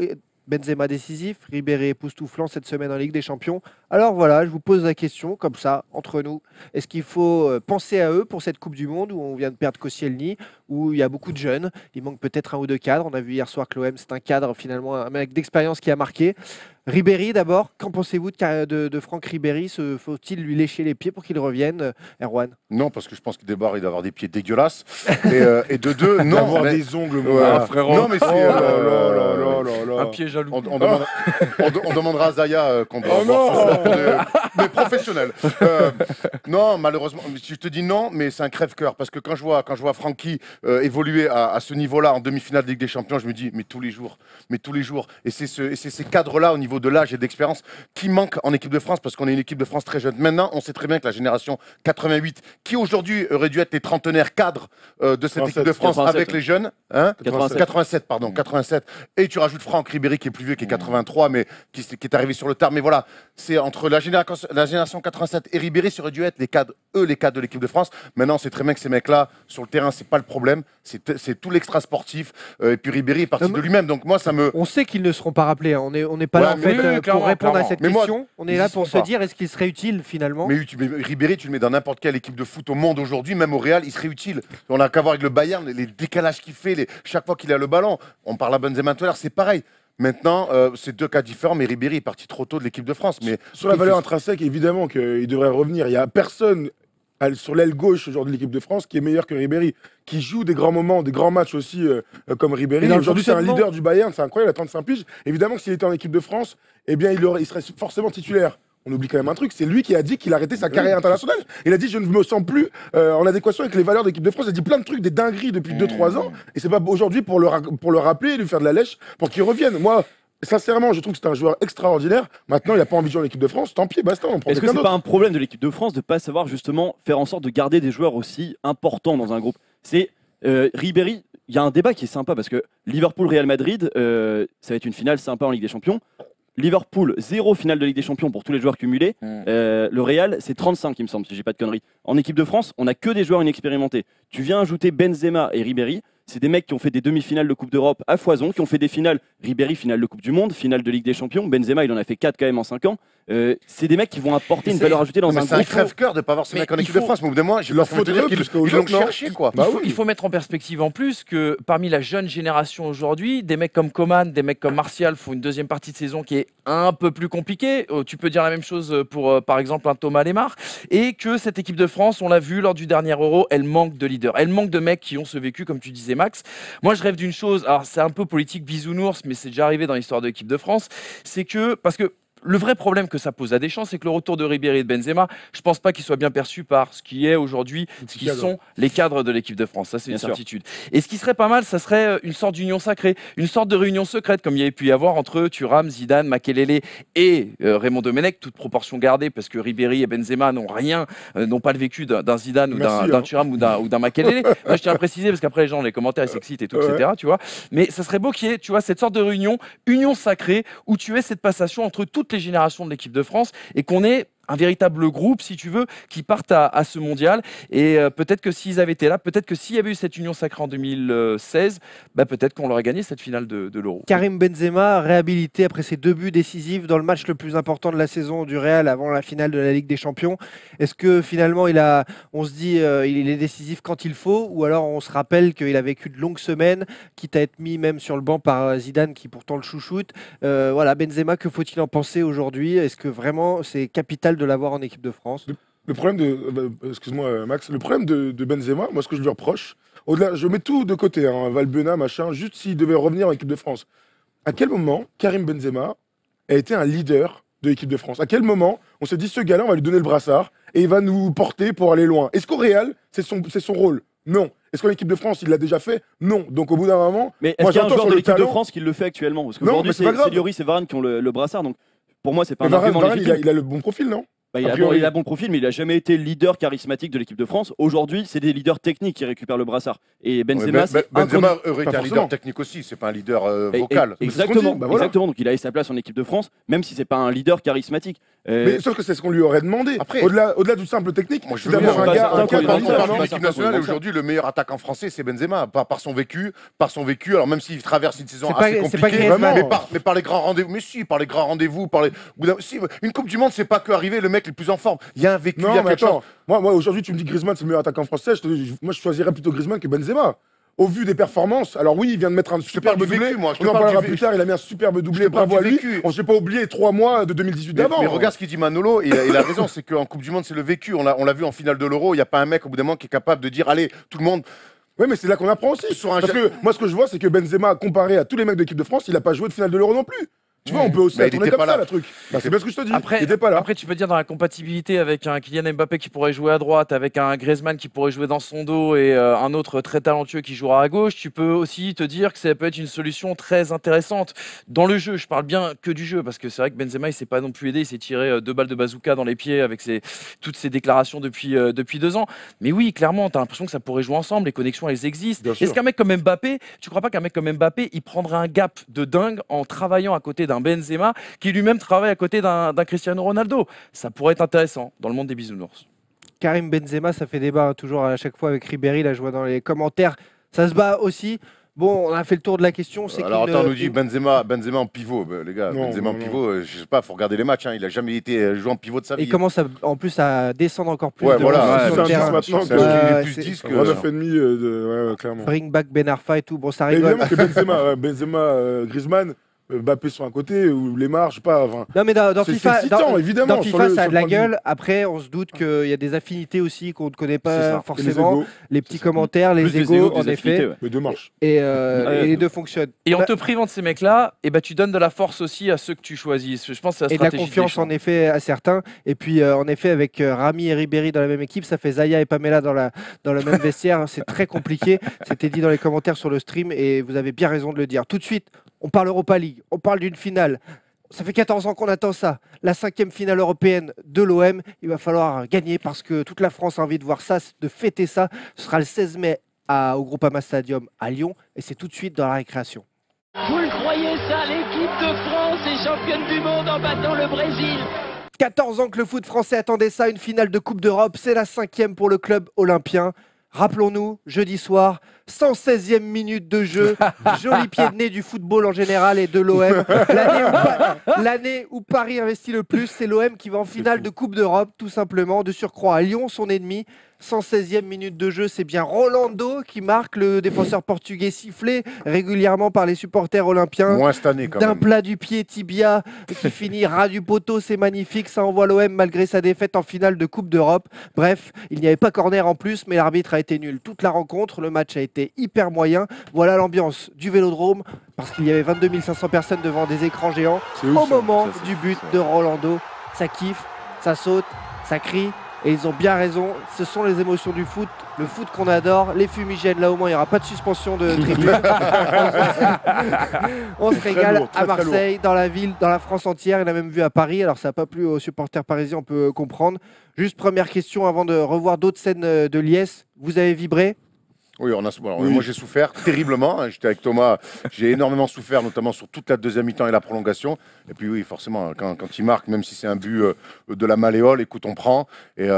S1: Benzema décisif, Ribéry époustouflant cette semaine en Ligue des Champions. Alors voilà, je vous pose la question comme ça, entre nous. Est-ce qu'il faut penser à eux pour cette Coupe du Monde où on vient de perdre Koscielny, où il y a beaucoup de jeunes, il manque peut-être un ou deux cadres. On a vu hier soir que l'OM, c'est un cadre finalement, un mec d'expérience qui a marqué. Ribéry d'abord, qu'en pensez-vous de Franck Ribéry? Faut-il lui lécher les pieds pour qu'il revienne, Erwan?
S2: Non, parce que je pense qu'il doit avoir des pieds dégueulasses. Et de deux, non.
S6: Avoir
S2: mais-
S6: des ongles,
S2: Ouais,
S3: Ah, frérot.
S2: Non, mais c'est.
S3: Un pied jaloux.
S2: On demandera à Zaya qu'on doit
S6: Oh
S2: avoir
S6: non.
S2: ce genre mais professionnel. Non, malheureusement, je te dis non, mais c'est un crève-cœur. Parce que quand je vois Francky évoluer à ce niveau-là en demi-finale de Ligue des Champions, je me dis, mais tous les jours. Et c'est ces cadres-là au niveau de l'âge et d'expérience qui manquent en équipe de France parce qu'on est une équipe de France très jeune. Maintenant, on sait très bien que la génération 88, qui aujourd'hui aurait dû être les trentenaires cadres de cette équipe de France
S4: 87,
S2: avec
S4: ouais.
S2: les jeunes, hein
S4: 87.
S2: 87. Et tu rajoutes Franck Ribéry qui est plus vieux, qui est 83, mais qui est arrivé sur le tard. Mais voilà, c'est entre la génération 87 et Ribéry, ça aurait dû être les cadres de l'équipe de France. Maintenant, c'est très bien que ces mecs-là, sur le terrain, c'est pas le problème. C'est tout l'extra sportif. Et puis Ribéry est parti de lui-même. Donc moi, ça me.
S1: On sait qu'ils ne seront pas rappelés. Hein. On n'est pas
S2: Ouais,
S1: là en
S2: mais
S1: fait
S3: oui, oui,
S1: pour
S3: clairement,
S1: répondre à
S3: clairement.
S1: cette
S2: Mais moi,
S1: question. On est
S2: ils
S1: là
S2: y
S1: pour
S2: seront
S1: se
S2: pas.
S1: dire est-ce qu'il serait utile finalement.
S2: Mais Ribéry, tu le mets dans n'importe quelle équipe de foot au monde aujourd'hui, même au Real, il serait utile. On n'a qu'à voir avec le Bayern, les décalages qu'il fait, chaque fois qu'il a le ballon. On parle à Benzema tout à l'heure, c'est pareil. Maintenant, c'est deux cas différents, mais Ribéry est parti trop tôt de l'équipe de France. Mais
S6: Sur la valeur intrinsèque, évidemment qu'il devrait revenir. Il n'y a personne sur l'aile gauche aujourd'hui de l'équipe de France qui est meilleur que Ribéry, qui joue des grands moments, des grands matchs aussi comme
S1: Et
S6: Ribéry.
S1: dans le
S6: Aujourd'hui, c'est un
S1: fonctionnement.
S6: leader du Bayern, c'est incroyable, à 35 piges. Évidemment que s'il était en équipe de France, eh bien, il serait forcément titulaire. On oublie quand même un truc, c'est lui qui a dit qu'il arrêtait sa carrière internationale. Il a dit je ne me sens plus en adéquation avec les valeurs de l'équipe de France. Il a dit plein de trucs, des dingueries depuis 2-3 ans. Et c'est pas aujourd'hui pour le rappeler, lui faire de la lèche, pour qu'il revienne. Moi, sincèrement, je trouve que c'est un joueur extraordinaire. Maintenant, il n'a pas envie de jouer en équipe de France. Tant pis, basta, on prend
S4: Est-ce que
S6: quelqu'un
S4: c'est
S6: d'autre.
S4: pas un problème de l'équipe de France de pas savoir justement faire en sorte de garder des joueurs aussi importants dans un groupe? C'est Ribéry. Il y a un débat qui est sympa parce que Liverpool-Real Madrid, ça va être une finale sympa en Ligue des Champions. Liverpool, 0 finale de Ligue des Champions pour tous les joueurs cumulés. Le Real, c'est 35, il me semble, si j'ai pas de conneries. En équipe de France, on n'a que des joueurs inexpérimentés. Tu viens ajouter Benzema et Ribéry. C'est des mecs qui ont fait des demi-finales de Coupe d'Europe à foison, qui ont fait des finales. Ribéry, finale de Coupe du Monde, finale de Ligue des Champions. Benzema, il en a fait 4 quand même en 5 ans. C'est des mecs qui vont apporter une valeur ajoutée dans un
S2: c'est un
S4: groupe.
S2: crève-cœur de ne pas avoir ce
S3: Mais
S2: mec en
S3: il
S2: équipe de
S3: faut-
S2: France. Mais au bout d'un moment, j'ai
S6: leur
S2: pas envie de
S6: faute
S2: te dire
S6: eux,
S2: qu'ils
S6: plus qu'aux
S2: ils l'ont
S6: autres, non
S2: cherché, quoi.
S6: Bah oui.
S3: Il faut mettre en perspective en plus que parmi la jeune génération aujourd'hui, des mecs comme Coman, des mecs comme Martial font une deuxième partie de saison qui est un peu plus compliquée. Tu peux dire la même chose pour, par exemple, un Thomas Lemar. Et que cette équipe de France, on l'a vu lors du dernier Euro, elle manque de leaders. Elle manque de mecs qui ont ce vécu, comme tu disais, Max. Moi, je rêve d'une chose. Alors, c'est un peu politique bisounours, mais c'est déjà arrivé dans l'histoire de l'équipe de France. C'est que, parce que le vrai problème que ça pose à Deschamps, c'est que le retour de Ribéry et de Benzema, je pense pas qu'il soit bien perçu par ce qui est aujourd'hui, ce qui
S6: cadre.
S3: sont les cadres de l'équipe de France. Ça, c'est une
S4: Bien sûr.
S3: certitude. Et ce qui serait pas mal, ça serait une sorte d'union sacrée, une sorte de réunion secrète, comme il y avait pu y avoir entre Thuram, Zidane, Makelele et Raymond Domenech, toute proportion gardée, parce que Ribéry et Benzema n'ont rien, n'ont pas le vécu d'un Zidane ou
S6: Merci,
S3: d'un
S6: hein.
S3: Thuram ou d'un Makelele. Moi, je tiens à préciser, parce qu'après, les gens, les commentaires, ils s'excitent et tout,
S6: Ouais.
S3: etc. Tu vois. Mais ça serait beau qu'il y ait, tu vois, cette sorte de réunion, union sacrée, où tu aies cette passation entre toutes les générations de l'équipe de France et qu'on ait un véritable groupe, si tu veux, qui partent à ce mondial. Et peut-être que s'ils avaient été là, peut-être que s'il y avait eu cette union sacrée en 2016, bah, peut-être qu'on aurait gagné cette finale de l'Euro.
S1: Karim Benzema réhabilité après ses 2 buts décisifs dans le match le plus important de la saison du Real avant la finale de la Ligue des Champions. Est-ce que finalement on se dit il est décisif quand il faut, ou alors on se rappelle qu'il a vécu de longues semaines, quitte à être mis même sur le banc par Zidane qui pourtant le chouchoute. Voilà, Benzema, que faut-il en penser aujourd'hui? Est-ce que vraiment c'est capital de l'avoir en équipe de France?
S6: Le problème excuse-moi Max, le problème de Benzema, moi ce que je lui reproche, au-delà, je mets tout de côté, hein, Valbuena, machin, juste s'il devait revenir en équipe de France. À quel moment Karim Benzema a été un leader de l'équipe de France? À quel moment on s'est dit ce gars-là, on va lui donner le brassard et il va nous porter pour aller loin? Est-ce qu'au Real, c'est son rôle? Non. Est-ce qu'en équipe de France, il l'a déjà fait? Non. Donc au bout d'un moment,
S4: Mais
S6: moi,
S4: est-ce qu'il y a un
S6: j'entends
S4: joueur
S6: sur
S4: de
S6: le
S4: l'équipe de
S6: talent-
S4: France qui le fait actuellement? Parce
S6: Non,
S4: qu'aujourd'hui,
S6: mais c'est pas grave.
S4: c'est Lloris et Varane qui ont le brassard. Donc pour moi, c'est pas
S6: mais
S4: un
S6: Varane,
S4: argument
S6: Varane,
S4: légitime.
S6: il a le bon profil, non?
S4: Il
S6: A
S4: a
S6: priori.
S4: bon profil, mais il a jamais été leader charismatique de l'équipe de France. Aujourd'hui, c'est des leaders techniques qui récupèrent le brassard. Et Benzema, c'est
S2: Benzema aurait
S6: Pas
S2: été un
S6: forcément.
S2: leader technique aussi, c'est pas un leader
S4: Et-
S2: vocal.
S4: et-
S6: Mais c'est ce qu'on dit,
S4: Exactement,
S6: bah voilà.
S4: exactement. Donc il a sa place en équipe de France, même si c'est pas un leader charismatique.
S6: Mais sauf que c'est ce qu'on lui aurait demandé.
S2: Après-
S6: au-delà du simple technique,
S2: Moi, je
S6: c'est
S2: veux
S6: d'avoir
S2: bien,
S6: un
S4: pas
S6: gars,
S4: certain
S6: un
S4: qu'on
S6: gars
S4: lui
S6: par
S4: donne
S2: On
S4: ça,
S6: exemple,
S2: parle
S4: non
S2: de
S6: non
S2: l'équipe
S4: Certains
S2: nationale et
S4: qu'on lui
S2: aujourd'hui, le meilleur attaquant français, c'est Benzema, par son vécu, alors même s'il traverse une saison
S1: C'est pas-
S2: assez
S1: c'est pas
S2: compliquée,
S1: Griezmann.
S2: mais par les grands rendez-vous, mais si, par les grands rendez-vous, si, une Coupe du Monde, c'est pas que arriver le mec le plus en forme. Il y a un vécu, il y
S6: Non,
S2: a
S6: mais
S2: quelque chose.
S6: attends, moi aujourd'hui, tu me dis Griezmann, c'est le meilleur attaquant français. Moi, je choisirais plutôt Griezmann que Benzema. Au vu des performances, alors oui, il vient de mettre un superbe
S2: parle du
S6: doublé.
S2: vécu, moi, je te
S6: On en
S2: parle
S6: parlera
S2: du
S6: plus
S2: vécu.
S6: tard. Il a mis un superbe doublé.
S2: Je te parle
S6: Bravo à
S2: du
S6: lui.
S2: vécu.
S6: On ne s'est pas oublié 3 mois de 2018 d'avant.
S2: Mais regarde ce qu'il dit Manolo, et il a raison, c'est qu'en Coupe du Monde, c'est le vécu. On l'a vu en finale de l'Euro, il n'y a pas un mec au bout d'un moment qui est capable de dire allez, tout le monde.
S6: Oui, mais c'est là qu'on apprend aussi.
S2: Sur un
S6: Parce que moi, ce que je vois, c'est que Benzema, comparé à tous les mecs de l'équipe de France, il n'a pas joué de finale de l'Euro non plus. Tu vois, on peut aussi
S2: Mais
S6: la
S2: il
S6: tourner
S2: était
S6: comme
S2: pas
S6: ça,
S2: là.
S6: le truc. Bah, c'est bien ce que je te dis.
S3: Après,
S6: il était pas là.
S3: après, tu peux dire dans la compatibilité avec un Kylian Mbappé qui pourrait jouer à droite, avec un Griezmann qui pourrait jouer dans son dos et un autre très talentueux qui jouera à gauche. Tu peux aussi te dire que ça peut être une solution très intéressante dans le jeu. Je parle bien que du jeu parce que c'est vrai que Benzema il s'est pas non plus aidé, il s'est tiré 2 balles de bazooka dans les pieds avec toutes ses déclarations depuis 2 ans. Mais oui, clairement, tu as l'impression que ça pourrait jouer ensemble, les connexions elles existent.
S6: Bien sûr.
S3: Est-ce qu'un mec comme Mbappé, tu crois pas qu'un mec comme Mbappé, il prendrait un gap de dingue en travaillant à côté d'un Benzema qui lui-même travaille à côté d'un Cristiano Ronaldo? Ça pourrait être intéressant dans le monde des bisounours.
S1: Karim Benzema, ça fait débat toujours à chaque fois avec Ribéry. Là, je vois dans les commentaires, ça se bat aussi. Bon, on a fait le tour de la question. C'est
S2: Alors
S1: qu'il
S2: attends, on
S1: ne-
S2: nous dit Benzema en pivot. Bah, les gars,
S6: Non,
S2: Benzema en
S6: non,
S2: pivot, je sais pas, faut regarder les matchs. Il a jamais été joué en pivot de sa vie.
S1: il commence en plus à descendre encore plus.
S2: Ouais,
S1: de-
S2: voilà,
S1: sur
S6: c'est
S1: le
S6: un
S1: terrain.
S6: 10 maintenant.
S2: C'est
S6: que-
S2: un
S1: Ouais,
S2: plus
S1: c'est-
S2: 10 que.
S6: 9,5 ouais, clairement.
S1: Bring back Ben Arfa et tout. Bon, ça
S6: Mais
S1: rigole.
S6: évidemment que Benzema, Griezmann, Mbappé sont à côté, ou Lemar, je sais pas. Enfin,
S1: Non, mais dans
S6: c'est
S1: FIFA,
S6: excitant, évidemment.
S1: dans
S6: sur
S1: FIFA,
S6: le-
S1: ça a
S6: sur
S1: de
S6: le
S1: la
S6: point de vue.
S1: gueule. Après, on se doute qu'il y a des affinités aussi qu'on ne connaît
S6: C'est
S1: pas
S6: ça. Et les
S1: forcément.
S6: égos,
S1: Les petits
S6: C'est ça.
S1: commentaires, les
S4: plus des
S1: égos,
S4: égos que
S1: en
S4: des affinités,
S1: effet.
S4: ouais.
S6: Les deux marches.
S1: Et
S4: Ouais.
S1: les deux fonctionnent.
S3: Et en
S1: Bah,
S3: te privant de ces mecs-là, tu donnes de la force aussi à ceux que tu choisis. Je pense que c'est la
S1: et de la
S3: stratégie
S1: confiance
S3: Deschamps.
S1: en effet à certains. Et puis en effet avec Rami et Ribéry dans la même équipe, ça fait Zaya et Pamela dans le même vestiaire. C'est très compliqué. C'était dit dans les commentaires sur le stream et vous avez bien raison de le dire. Tout de suite, on parle Europa League, on parle d'une finale. Ça fait 14 ans qu'on attend ça. La 5e finale européenne de l'OM. Il va falloir gagner parce que toute la France a envie de voir ça, de fêter ça. Ce sera le 16 mai au Groupama Stadium à Lyon et c'est tout de suite dans la récréation.
S7: Vous le croyez ça, l'équipe de France est championne du monde en battant le Brésil.
S1: 14 ans que le foot français attendait ça, une finale de Coupe d'Europe. C'est la 5e pour le club olympien. Rappelons-nous, jeudi soir, 116e minute de jeu, joli pied de nez du football en général et de l'OM. L'année où Paris investit le plus, c'est l'OM qui va en finale de Coupe d'Europe, tout simplement. De surcroît à Lyon, son ennemi. 116e minute de jeu, c'est bien Rolando qui marque, le défenseur portugais sifflé régulièrement par les supporters olympiens.
S2: Moins cette année quand
S1: D'un
S2: même.
S1: plat du pied tibia qui finit ras du poteau, c'est magnifique. Ça envoie l'OM malgré sa défaite en finale de Coupe d'Europe. Bref, il n'y avait pas corner en plus, mais l'arbitre a été nul toute la rencontre. Le match a été hyper moyen. Voilà l'ambiance du Vélodrome parce qu'il y avait 22 500 personnes devant des écrans géants.
S6: C'est ouf,
S1: Au
S6: ça.
S1: moment
S2: Ça, c'est
S1: du
S2: fou,
S1: but
S2: ça.
S1: de Rolando, ça kiffe, ça saute, ça crie. Et ils ont bien raison, ce sont les émotions du foot, le foot qu'on adore, les fumigènes, là au moins il n'y aura pas de suspension de tribune. On se régale
S6: lourd,
S1: à
S6: très, très
S1: Marseille, dans la ville, dans la France entière, il a même vu à Paris, alors ça n'a pas plu aux supporters parisiens, on peut comprendre. Juste première question avant de revoir d'autres scènes de liesse, vous avez vibré?
S2: Oui, moi j'ai souffert terriblement. Hein. J'étais avec Thomas, j'ai énormément souffert, notamment sur toute la deuxième mi-temps et la prolongation. Et puis oui, forcément, quand il marque, même si c'est un but de la malléole, écoute, on prend. Et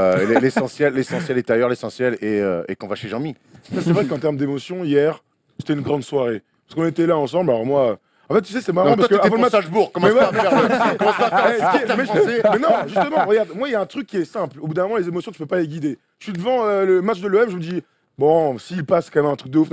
S2: l'essentiel est ailleurs, l'essentiel est qu'on va chez Jean-Mi.
S6: Ça, c'est vrai qu'en termes d'émotion, hier, c'était une grande soirée. Parce qu'on était là ensemble, alors moi. En fait, tu sais, c'est marrant
S2: Non,
S6: parce
S2: toi,
S6: que
S2: t'étais
S6: avant le
S2: pour
S6: match.
S2: Salzbourg, commence
S6: Mais
S2: pas à faire le supporter français.
S6: Mais non, justement, regarde, moi, il y a un truc qui est simple. Au bout d'un moment, les émotions, tu peux pas les guider. Je suis devant le match de l'OM, je me dis, bon, s'il passe, c'est quand même un truc de ouf.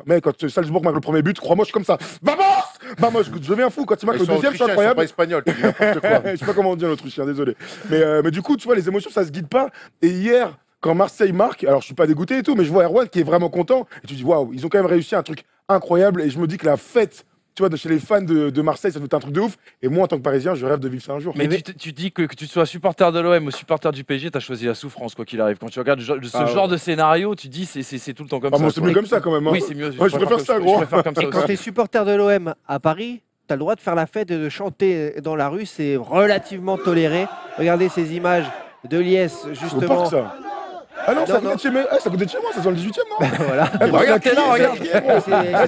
S6: Mais quand Salzbourg marque le premier but, crois-moi, je suis comme ça. Vamos, je deviens fou. Quand il marque
S2: Ils
S6: le
S2: sont
S6: deuxième, c'est
S2: autrichiens, ils sont
S6: incroyable.
S2: pas espagnols, tu dis n'importe quoi.
S6: Je sais pas comment on dit en autrichien, désolé. Mais du coup, tu vois, les émotions, ça se guide pas. Et hier, quand Marseille marque, alors je suis pas dégoûté et tout, mais je vois Erwan qui est vraiment content. Et tu dis, waouh, ils ont quand même réussi un truc incroyable. Et je me dis que la fête, tu vois, de chez les fans de Marseille, ça doit être un truc de ouf. Et moi, en tant que Parisien, je rêve de vivre ça un jour.
S3: Mais tu dis que tu sois supporter de l'OM ou supporter du PSG, tu as choisi la souffrance quoi qu'il arrive. Quand tu regardes ce genre de scénario, tu dis c'est tout le temps comme
S6: Ah,
S3: ça.
S6: moi, c'est
S3: quoi.
S6: mieux comme ça quand même. Hein.
S3: Oui, c'est mieux.
S6: Ouais, je préfère ça, gros.
S3: Je préfère comme ça
S1: Et quand
S3: aussi.
S1: tu es supporter de l'OM à Paris, tu as le droit de faire la fête et de chanter dans la rue, c'est relativement toléré. Regardez ces images de Liesse,
S6: Au
S1: justement.
S6: parc, ça. Ah non, ça
S1: non.
S6: coûte chez moi. Ça coûte chez moi, ça se dans le 18ème, non?
S1: Voilà.
S2: Regarde, t'es là, regarde.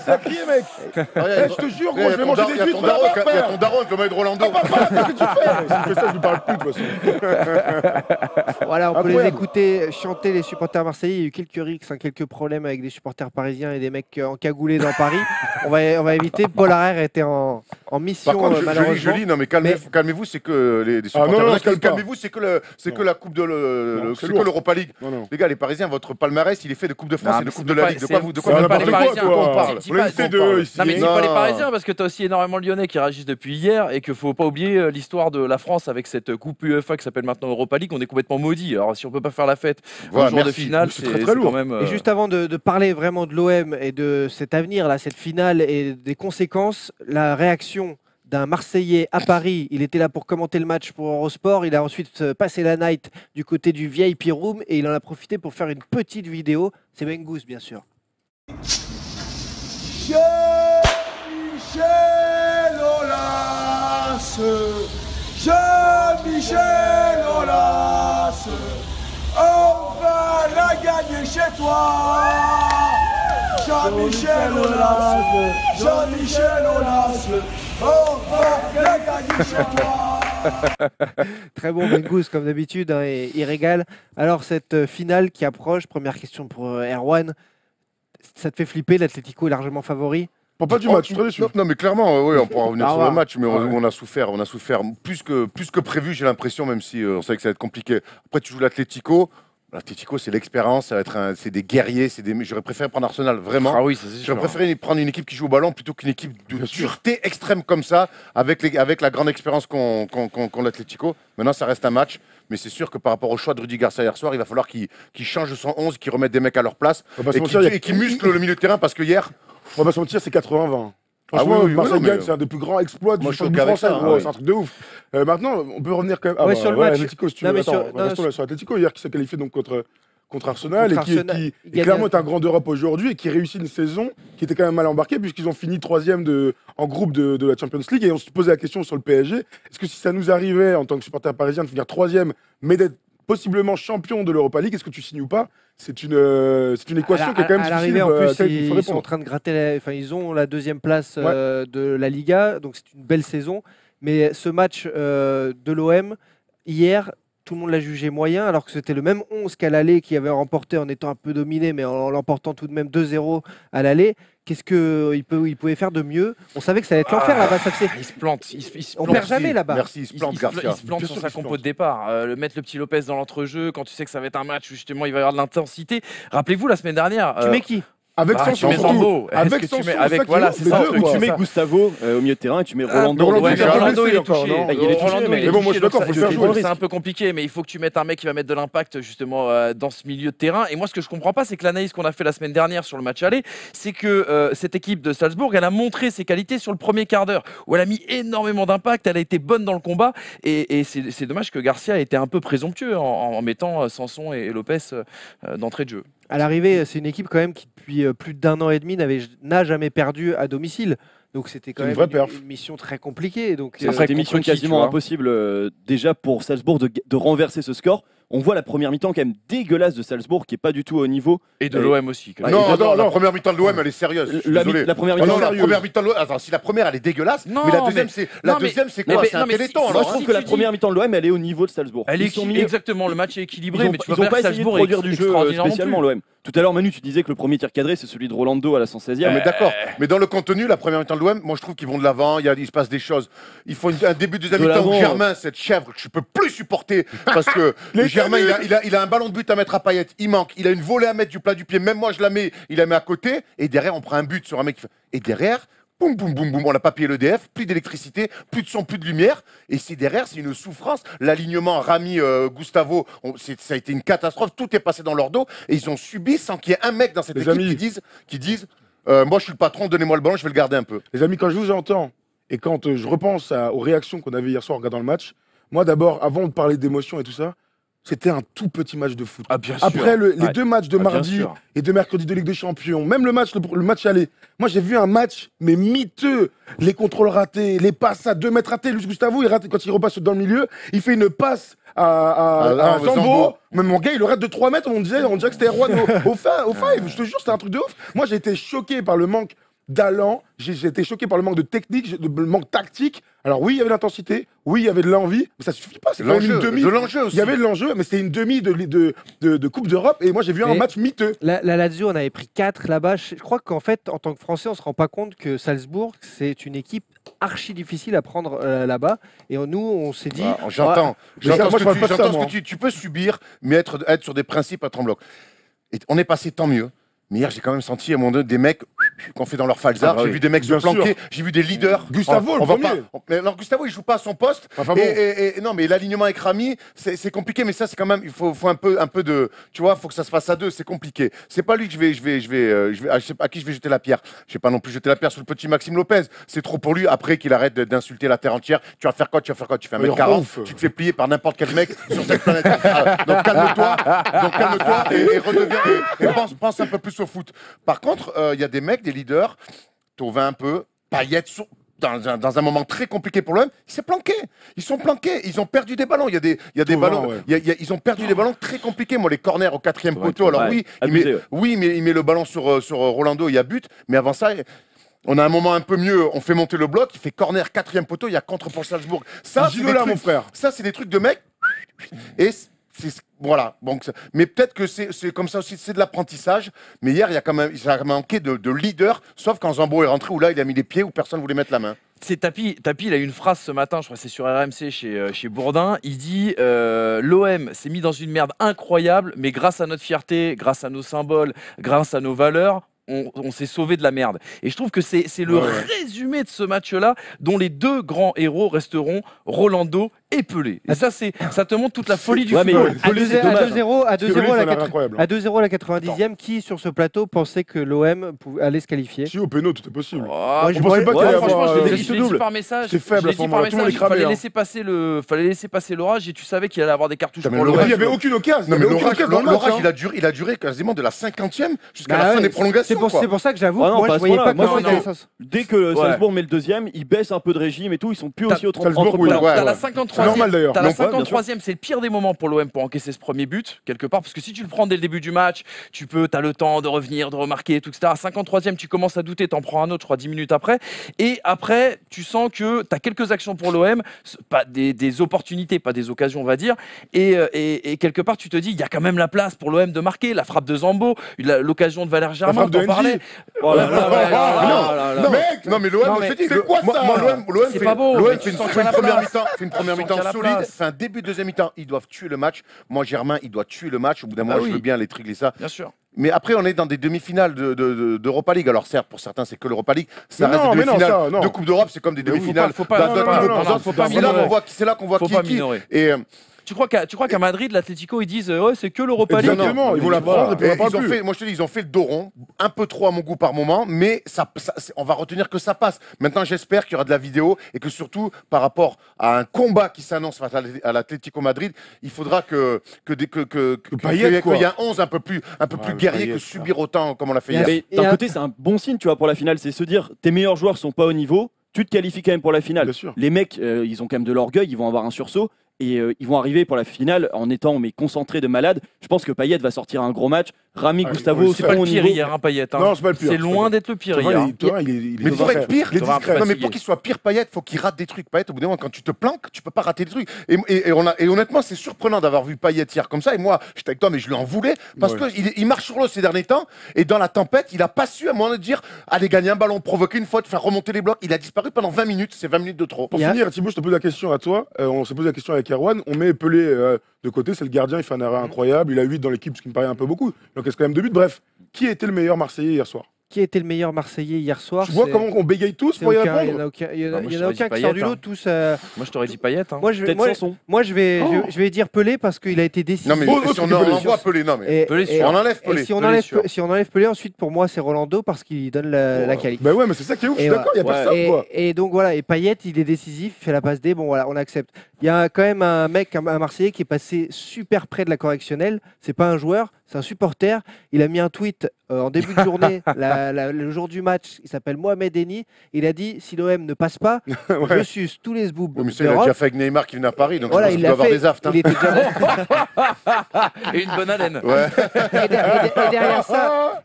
S6: C'est à crier, mec. Je te jure, gros, je vais manger des huîtres.
S2: Il y a ton daron avec le maillot de Rolando.
S6: Qu'est-ce que tu fais? Si tu fais ça, je lui parle plus, de toute façon.
S1: Voilà, on peut les
S6: Incroyable.
S1: écouter chanter les supporters marseillais. Il y a eu quelques rixes, quelques problèmes avec des supporters parisiens et des mecs encagoulés dans Paris. On va éviter. Paul Harrer était en mission,
S2: Par contre,
S1: malheureusement.
S2: Julie, non mais calmez-vous, c'est que les
S6: Ah, non,
S2: supporters.
S6: on se calme pas.
S2: Calmez-vous, c'est que la coupe de
S6: Non,
S2: c'est
S6: c'est
S2: que
S6: lourd.
S2: l'Europa League.
S6: Non.
S2: Les gars, les Parisiens, votre palmarès, il est fait de Coupe de France
S3: Non,
S2: et de
S3: mais
S2: Coupe
S3: c'est
S2: de la
S3: pas-
S2: Ligue. De
S3: c'est-
S2: quoi vous
S6: C'est
S3: pas
S6: n'importe
S3: les
S6: quoi,
S3: Parisiens,
S6: toi.
S2: on parle.
S3: Dis
S6: On est
S3: pas-
S6: invité de ici.
S3: Non mais dis pas les
S2: Non.
S3: Parisiens parce que t'as aussi énormément de Lyonnais qui réagissent depuis hier et qu'il faut pas oublier l'histoire de la France avec cette coupe UEFA qui s'appelle maintenant Europa League. On est complètement maudits. Alors si on peut pas faire la fête
S2: Voilà,
S3: un jour de
S2: merci.
S3: finale,
S6: C'est
S3: c'est
S6: très, très
S3: c'est
S6: lourd.
S3: quand même.
S1: Et juste avant de parler vraiment de l'OM et de cet avenir, là, cette finale et des conséquences, la réaction d'un Marseillais à Paris. Il était là pour commenter le match pour Eurosport. Il a ensuite passé la night du côté du VIP Room et il en a profité pour faire une petite vidéo. C'est Bengouz, bien sûr.
S8: Jean-Michel Aulas, Jean-Michel Aulas, on va la gagner chez toi. Jean-Michel Aulas, Jean-Michel Aulas, on va la gagner chez toi.
S1: Très bon Bengouz, comme d'habitude, et il régale. Alors, cette finale qui approche, première question pour Erwan. Ça te fait flipper, l'Atlético est largement favori?
S6: Pour pas du match, je suis très déçu.
S2: Non, mais clairement, oui, on pourra revenir
S1: Au
S2: sur
S1: revoir.
S2: le match, mais on a souffert plus que prévu, j'ai l'impression, même si on savait que ça va être compliqué. Après, tu joues l'Atlético. L'Atlético, c'est l'expérience, c'est des guerriers, j'aurais préféré prendre Arsenal, vraiment.
S3: Ah oui, ça c'est sûr.
S2: J'aurais préféré prendre une équipe qui joue au ballon plutôt qu'une équipe de
S6: Bien sûr.
S2: dureté extrême comme ça, avec la grande expérience qu'ont l'Atlético. Maintenant, ça reste un match, mais c'est sûr que par rapport au choix de Rudy Garcia hier soir, il va falloir qu'il change son 11, qu'il remette des mecs à leur place
S6: On va pas se
S2: et
S6: mentir, il y a-
S2: qu'il muscle le milieu de terrain parce que hier,
S6: On va pas se mentir, c'est 80-20.
S2: Ah
S6: Franchement,
S2: oui, oui,
S6: Marseille
S2: oui, non,
S6: gagne,
S2: mais-
S6: c'est un des plus grands exploits
S2: Moi,
S6: du
S2: je suis
S6: football
S2: OK avec
S6: français,
S2: ça,
S6: gros,
S2: oui.
S6: c'est un truc de ouf. Maintenant, on peut revenir quand même.
S1: Ouais, sur le match.
S6: Atlético, si tu
S1: Non,
S6: veux.
S1: mais sur-
S6: Attends,
S1: non,
S6: restons là sur Atlético, hier qui s'est qualifié donc contre Arsenal
S1: Contre
S6: et qui
S1: Arsenal. Il
S6: est
S1: gagne
S6: clairement
S1: un-
S6: est un grand d'Europe aujourd'hui et qui réussit une saison qui était quand même mal embarquée puisqu'ils ont fini 3e en groupe de la Champions League et on se posait la question sur le PSG. Est-ce que si ça nous arrivait en tant que supporter parisien de finir 3e mais d'être possiblement champion de l'Europa League, est-ce que tu signes ou pas? C'est une équation qui est quand même
S1: à
S6: difficile.
S1: l'arrivée, en
S6: à
S1: plus,
S6: laquelle il faut
S1: ils sont en
S6: répondre.
S1: train de gratter. Enfin, ils ont la deuxième place de la Liga, donc c'est une belle saison. Mais ce match de l'OM hier, tout le monde l'a jugé moyen, alors que c'était le même 11 qu'à l'aller qui avait remporté en étant un peu dominé, mais en l'emportant tout de même 2-0 à l'aller. Qu'est-ce qu'il pouvait faire de mieux? On savait que ça allait être l'enfer là-bas. Ça faisait...
S3: Il se plante. Il se
S1: On
S3: plante.
S1: perd jamais là-bas.
S2: Merci, il se plante, Garcia.
S3: Il se plante
S6: Bien
S3: sur
S6: sûr
S3: sa
S6: qu'il se
S3: compo
S6: plante.
S3: de départ. Mettre le petit Lopez dans l'entrejeu quand tu sais que ça va être un match où justement il va y avoir de l'intensité. Rappelez-vous la semaine dernière.
S1: Tu mets qui?
S6: Avec
S3: Bah,
S6: Sanson,
S3: tu mets
S6: surtout.
S3: Zambo. Est-ce
S6: Avec
S3: que tu
S6: Sanson,
S3: mets- avec-
S6: ça qui
S3: voilà,
S6: est
S3: c'est
S6: les
S3: ça,
S6: deux,
S3: le truc.
S6: quoi.
S4: Tu mets
S6: Ça.
S4: Gustavo au milieu de terrain et tu mets
S6: Ah,
S4: Rolando.
S6: Rolando,
S3: Ouais,
S6: il
S3: mais
S6: est
S3: Rolando,
S6: blessé
S3: il est
S6: encore,
S3: touché.
S6: non
S4: Il est touché,
S3: Rolando,
S4: mais
S3: il est
S6: bon, moi, je suis
S3: touché,
S6: d'accord,
S3: donc
S6: faut le
S3: ça-
S6: faire jouer.
S3: c'est un peu compliqué, mais il faut que tu mettes un mec qui va mettre de l'impact justement dans ce milieu de terrain. Et moi, ce que je comprends pas, c'est que l'analyse qu'on a fait la semaine dernière sur le match aller, c'est que cette équipe de Salzbourg, elle a montré ses qualités sur le premier quart d'heure, où elle a mis énormément d'impact, elle a été bonne dans le combat. Et c'est dommage que Garcia ait été un peu présomptueux en mettant Sanson et Lopez d'entrée de jeu.
S1: À l'arrivée, c'est une équipe quand même qui depuis plus d'un an et demi n'a jamais perdu à domicile. Donc c'était quand
S6: C'est une
S1: même
S6: vraie perf.
S1: une mission très compliquée. Donc,
S4: C'est une mission
S3: contre qui,
S4: quasiment
S3: tu vois
S4: impossible déjà pour Salzbourg de renverser ce score. On voit la première mi-temps quand même dégueulasse de Salzbourg qui est pas du tout au niveau.
S3: Et de
S4: Et-
S3: l'OM aussi. quand même.
S2: Non,
S6: non,
S2: non, la
S6: non.
S2: première mi-temps de l'OM, elle est sérieuse. je suis désolé.
S4: La première
S2: Ah
S4: mi-temps.
S2: non, la
S6: sérieux.
S2: première mi-temps de l'OM. Attends, si la première elle est dégueulasse,
S3: Non,
S2: mais la deuxième
S3: mais-
S2: c'est
S3: non, mais-
S2: c'est
S3: mais-
S2: quoi?
S3: mais-
S2: C'est
S3: non,
S2: un
S3: mais
S2: téléthon
S3: si-
S4: Moi,
S2: alors.
S4: je trouve
S3: si
S4: que la
S3: tu dis-
S4: première mi-temps de l'OM, elle est au niveau de Salzbourg.
S3: Elle est
S4: Ils sont mis-
S3: exactement, le match est équilibré,
S4: Ils ont,
S3: mais tu
S4: ils
S3: peux
S4: ont
S3: pas
S4: pas
S3: dire que
S4: essayé de
S3: Salzbourg
S4: produire
S3: est
S4: du jeu
S3: extraordinaire non
S4: spécialement
S3: plus.
S4: l'OM. Tout à l'heure, Manu, tu disais que le premier tir cadré, c'est celui de Rolando à la 116e.
S2: Ah, mais d'accord, mais dans le contenu, la première mi-temps de l'OM, moi je trouve qu'ils vont de l'avant, il se passe des choses. Il faut un début de deuxième
S4: De
S2: mi-temps où
S4: l'avant.
S2: Germain, cette chèvre que je peux plus supporter, parce que Germain, il a un ballon de but à mettre à Payet, il manque, il a une volée à mettre du plat du pied, même moi je la mets, il la met à côté, et derrière on prend un but sur un mec qui fait... Et derrière, boum, boum, boum, boum, on n'a pas payé l'EDF, plus d'électricité, plus de son, plus de lumière, et c'est derrière, c'est une souffrance. L'alignement Rami, Gustavo, ça a été une catastrophe, tout est passé dans leur dos, et ils ont subi sans qu'il y ait un mec dans cette
S6: Les
S2: équipe
S6: amis.
S2: qui dise moi je suis le patron, donnez-moi le ballon, je vais le garder un peu.
S6: Les amis, quand je vous entends et quand je repense aux réactions qu'on avait hier soir en regardant le match, moi d'abord, avant de parler d'émotion et tout ça, c'était un tout petit match de foot.
S3: Ah, bien sûr.
S6: Après les
S4: Ouais.
S6: 2 matchs de
S3: Ah, bien
S6: mardi
S3: sûr.
S6: et de mercredi de Ligue des Champions, même le match aller, moi j'ai vu un match mais miteux, les contrôles ratés, les passes à 2 mètres ratés. Luis Gustavo, il rate quand il repasse dans le milieu, il fait une passe à
S2: Zambo.
S6: Zambo. Même mon gars, il le rate de 3 mètres, on dirait que c'était Erwan au five. Je te jure, c'était un truc de ouf. Moi j'ai été choqué par le manque d'allant, j'ai été choqué par le manque de technique, le manque tactique. Alors oui, il y avait l'intensité, oui, il y avait de l'envie, mais ça suffit pas. C'est quand même une demi.
S2: De l'enjeu aussi.
S6: Il y avait de l'enjeu, mais c'était une demi de Coupe d'Europe, et moi j'ai vu un
S1: Mais-
S6: match miteux.
S1: La Lazio, on avait pris 4 là-bas. Je crois qu'en fait, en tant que Français, on se rend pas compte que Salzbourg, c'est une équipe archi difficile à prendre là-bas. Et nous, on s'est dit.
S2: Ah, j'entends
S6: Mais ça, moi, je parle pas de ça,
S2: j'entends
S6: moi.
S2: ce que tu peux subir, mais être sur des principes, être en bloc. Et on est passé tant mieux. Mais hier, j'ai quand même senti à un moment donné des mecs qu'on fait dans leur falzar.
S4: Ah bah
S2: J'ai
S4: oui.
S2: vu des mecs se
S6: Bien
S2: planquer,
S6: sûr.
S2: j'ai vu des leaders.
S6: Gustavo,
S2: on
S6: le
S2: va
S6: premier.
S2: pas. Mais alors, Gustavo, il joue pas à son poste.
S6: Enfin bon.
S2: Et non, mais l'alignement avec Rami, c'est compliqué. Mais ça, c'est quand même, il faut un peu de, tu vois, faut que ça se fasse à 2. C'est compliqué. C'est pas lui que je vais, à qui je vais jeter la pierre. Je vais pas non plus jeter la pierre sur le petit Maxime Lopez. C'est trop pour lui. Après qu'il arrête d'insulter la terre entière. Tu vas faire quoi? Tu fais 1m40.
S6: ouf.
S2: Tu te fais plier par n'importe quel mec sur cette planète. Donc calme-toi. Et redeviens et pense un peu plus au foot. Par contre, il y a des mecs, des leaders, Thauvin un peu, Payet dans un moment très compliqué pour l'OM, il s'est planqué. Ils sont planqués. Ils ont perdu des ballons. Il y a des
S6: Thauvin,
S2: ballons.
S6: ouais.
S2: Ils ont perdu des ballons très compliqués. Moi, les corners au 4e
S4: Ouais,
S2: poteau. Alors
S4: ouais.
S2: oui,
S4: Abusé, ouais.
S2: mais il met le ballon sur Rolando. Il y a but. Mais avant ça. On a un moment un peu mieux, on fait monter le bloc, il fait corner 4e poteau, il y a contre pour Salzbourg. Ça, c'est des
S6: Ginola,
S2: trucs-
S6: mon frère.
S2: Ça, c'est des trucs de mecs. Et voilà. Donc, mais peut-être que c'est comme ça aussi, c'est de l'apprentissage. Mais hier, ça a manqué de leader, sauf quand Zambo est rentré, où là, il a mis les pieds, où personne ne voulait mettre la main.
S3: C'est Tapi, il a eu une phrase ce matin, je crois que c'est sur RMC chez Bourdin. Il dit l'OM s'est mis dans une merde incroyable, mais grâce à notre fierté, grâce à nos symboles, grâce à nos valeurs, on s'est sauvé de la merde. Et je trouve que c'est le résumé de ce match-là, dont les 2 grands héros resteront Rolando et Pelé. Et ça te montre toute la folie du
S4: Ouais, mais
S3: football.
S1: À
S4: Pelé, c'est
S1: 2-0
S4: dommage,
S1: à 2-0
S6: Parce que lui,
S1: à
S6: ça
S1: la
S6: a l'air
S1: 4
S6: incroyable.
S1: à 2-0 à la 90e, qui sur ce plateau pensait que l'OM allait se qualifier?
S6: Si, au péno, tout est possible.
S3: Oh,
S1: Moi, je
S6: On pensait pas qu'il allait
S3: franchement,
S6: avoir
S3: je
S6: des
S3: l'ai
S6: liste
S3: dit
S6: double.
S3: par message.
S6: C'est faible
S3: Je l'ai
S6: à
S3: dit
S6: ce
S3: par
S6: moment-là, tout le monde
S3: message,
S6: est cramé,
S3: fallait laisser passer l'orage et tu savais qu'il allait avoir des cartouches
S2: Putain,
S3: pour
S2: mais
S3: l'orage.
S6: Il n'y avait aucune occasion.
S2: Non,
S6: Il y
S2: mais
S6: avait aucune occasion dans le match,
S2: l'orage,
S6: hein.
S2: il a duré quasiment de la 50e jusqu'à
S1: Bah
S2: la fin
S1: ouais,
S2: des prolongations. quoi.
S1: C'est pour ça que j'avoue,
S4: Ah non,
S1: moi
S4: pas
S1: je
S4: à ce
S1: voyais
S4: point-là.
S1: pas comment
S4: Moi,
S1: ils allaient
S4: non.
S1: ça.
S4: Dès que
S3: Ouais.
S4: Salzbourg met le 2e, ils baissent un peu de régime et tout, ils sont plus
S3: T'as-
S4: aussi
S6: Salzbourg,
S4: entrepreneurs.
S6: oui,
S3: T'as
S6: ouais,
S3: la
S6: ouais.
S3: 53e,
S6: C'est normal, d'ailleurs.
S3: T'as la
S6: Non, ouais, bien
S3: 53e, c'est le pire des moments pour l'OM pour encaisser ce premier but, quelque part, parce que si tu le prends dès le début du match, t'as le temps de revenir, de remarquer, tout, etc. À 53e, tu commences à douter, t'en prends un autre, je crois, 10 minutes après. Et après, tu sens que t'as quelques actions pour l'OM, pas des opportunités, pas des occasions, on va dire. Et quelque part, tu te dis, il y a quand même la place pour l'OM de marquer. La frappe de Zambo, l'occasion de Valère Germain,
S6: frappe de
S3: t'en parlais.
S6: NJ.
S3: Oh là là, ouais,
S2: Non, non, mais l'OM,
S3: Non,
S2: je
S3: mais
S2: te dis,
S3: c'est
S2: quoi
S3: ça
S2: l'OM
S3: C'est pas beau,
S2: l'OM
S3: mais
S2: fait
S3: tu
S2: une
S3: sens qu'il y a la
S2: première
S3: place.
S2: mi-temps, fait une première
S3: Tu sens
S2: mi-temps
S3: qu'il y a la
S2: solide,
S3: place.
S2: fait un début de deuxième mi-temps, ils doivent tuer le match. Moi, Germain, il doit tuer le match. Au bout d'un moment,
S3: oui.
S2: je veux bien les trucs et ça.
S3: Bien sûr.
S2: Mais après, on est dans des demi-finales d'Europa League. Alors certes, pour certains, c'est que l'Europa League. Ça
S6: Mais
S2: reste
S6: non,
S2: des
S6: mais non,
S2: demi-finales
S6: ça, non.
S2: de Coupe d'Europe. C'est comme des
S6: Mais oui,
S2: demi-finales.
S3: faut pas-
S6: non, non,
S3: faut pas
S2: C'est là
S3: minorer.
S2: qu'on voit
S3: Faut
S2: qui
S3: pas
S2: est qui.
S3: minorer.
S2: Et
S3: Tu crois qu'à Madrid, l'Atlético, ils disent ouais, c'est que l'Europa League.
S6: Exactement, ils vont la prendre et puis on en parle plus.
S2: moi je te dis, ils ont fait le dos rond, un peu trop à mon goût par moment, mais on va retenir que ça passe. Maintenant, j'espère qu'il y aura de la vidéo et que surtout, par rapport à un combat qui s'annonce face à l'Atlético Madrid, il faudra qu'il
S6: Payet, quoi.
S2: y ait un 11 un peu plus guerrier
S6: Payet,
S2: que subir autant comme on l'a fait hier.
S4: Mais d'un côté, c'est un bon signe, tu vois, pour la finale, c'est se dire tes meilleurs joueurs sont pas au niveau, tu te qualifies quand même pour la finale.
S6: Bien sûr.
S4: Les mecs, ils ont quand même de l'orgueil, ils vont avoir un sursaut et ils vont arriver pour la finale en étant concentrés de malade. Je pense que Payet va sortir un gros match. Rami,
S6: Ah,
S4: Gustavo
S6: c'est
S3: C'est pas
S4: seront
S3: le
S4: au
S3: pire
S4: niveau.
S3: hier, hein, Payet. Hein.
S6: Non, c'est pas le pire.
S3: C'est loin d'être le pire
S6: Thauvin,
S3: hier.
S6: il
S2: Mais pour être pire,
S6: il est
S3: Thauvin,
S6: discret.
S2: non, mais pour qu'il soit pire, Payet, faut qu'il rate des trucs. Payet, au bout d'un moment, quand tu te planques, tu peux pas rater des trucs. Et honnêtement, c'est surprenant d'avoir vu Payet hier comme ça. Et moi, j'étais avec toi, mais je lui en voulais parce
S6: Ouais.
S2: qu'il marche sur l'eau ces derniers temps. Et dans la tempête, il a pas su à un moment de dire allez gagner un ballon, provoquer une faute, faire remonter les blocs. Il a disparu pendant 20 minutes. C'est 20 minutes de trop.
S6: Pour
S1: Il y a-
S6: finir, Thibaut, je te pose la question à toi. On se pose la question avec Erwan. On met Pelé de côté, c'est le gardien, il fait un arrêt incroyable. Il a 8 dans l'équipe, ce qui me paraît un peu beaucoup. Donc, il reste quand même 2 buts. Bref, qui était le meilleur Marseillais hier soir?
S1: Qui a été le meilleur Marseillais hier soir?
S6: Tu vois comment on bégaye tous
S1: c'est
S6: pour y
S1: aucun, il y en
S6: répondre?
S1: a aucun, il y en a-
S3: Ah, moi,
S1: il y en
S3: je
S1: a
S3: t'aurais
S1: aucun
S3: dit
S1: qui sort du
S3: Payet,
S1: lot.
S3: hein.
S1: Tous.
S3: Moi, je t'aurais dit Payet. Hein.
S1: Moi, je,
S4: Peut-être
S1: moi,
S4: Sanson.
S1: moi, je vais dire Pelé parce qu'il a été décisif.
S2: Non, mais
S6: Oh,
S2: si on
S6: tu peux
S2: envoie Pelé, non, mais.
S1: Et-
S3: Pelé,
S1: et-
S3: sûr.
S2: On enlève
S1: et
S2: Pelé.
S1: si on
S3: Pelé,
S1: enlève,
S3: sûr.
S1: si on enlève Pelé, ensuite pour moi c'est Rolando parce qu'il donne la qualité.
S6: Bah ouais, mais c'est ça qui est ouf, je suis
S1: Et
S6: d'accord, il y a
S4: voilà.
S6: personne, quoi.
S1: Et donc voilà, et Payet, il est décisif, il fait la passe D, bon voilà, on accepte. Il y a quand même un mec, un Marseillais qui est passé super près de la correctionnelle, c'est pas un joueur, c'est un supporter. Il a mis un tweet en début de journée, le jour du match, il s'appelle Mohamed Eni, il a dit si l'OM ne passe pas, je suce tous les zboubs
S2: Oui, mais ça, il a
S1: d'Europe.
S2: déjà fait avec Neymar qui vient à Paris, donc
S1: Voilà,
S2: je pense
S1: il
S2: qu'il doit
S1: l'a
S2: avoir
S1: fait,
S2: des aftes. Hein.
S1: il était déjà
S3: Et une bonne haleine.
S2: Ouais.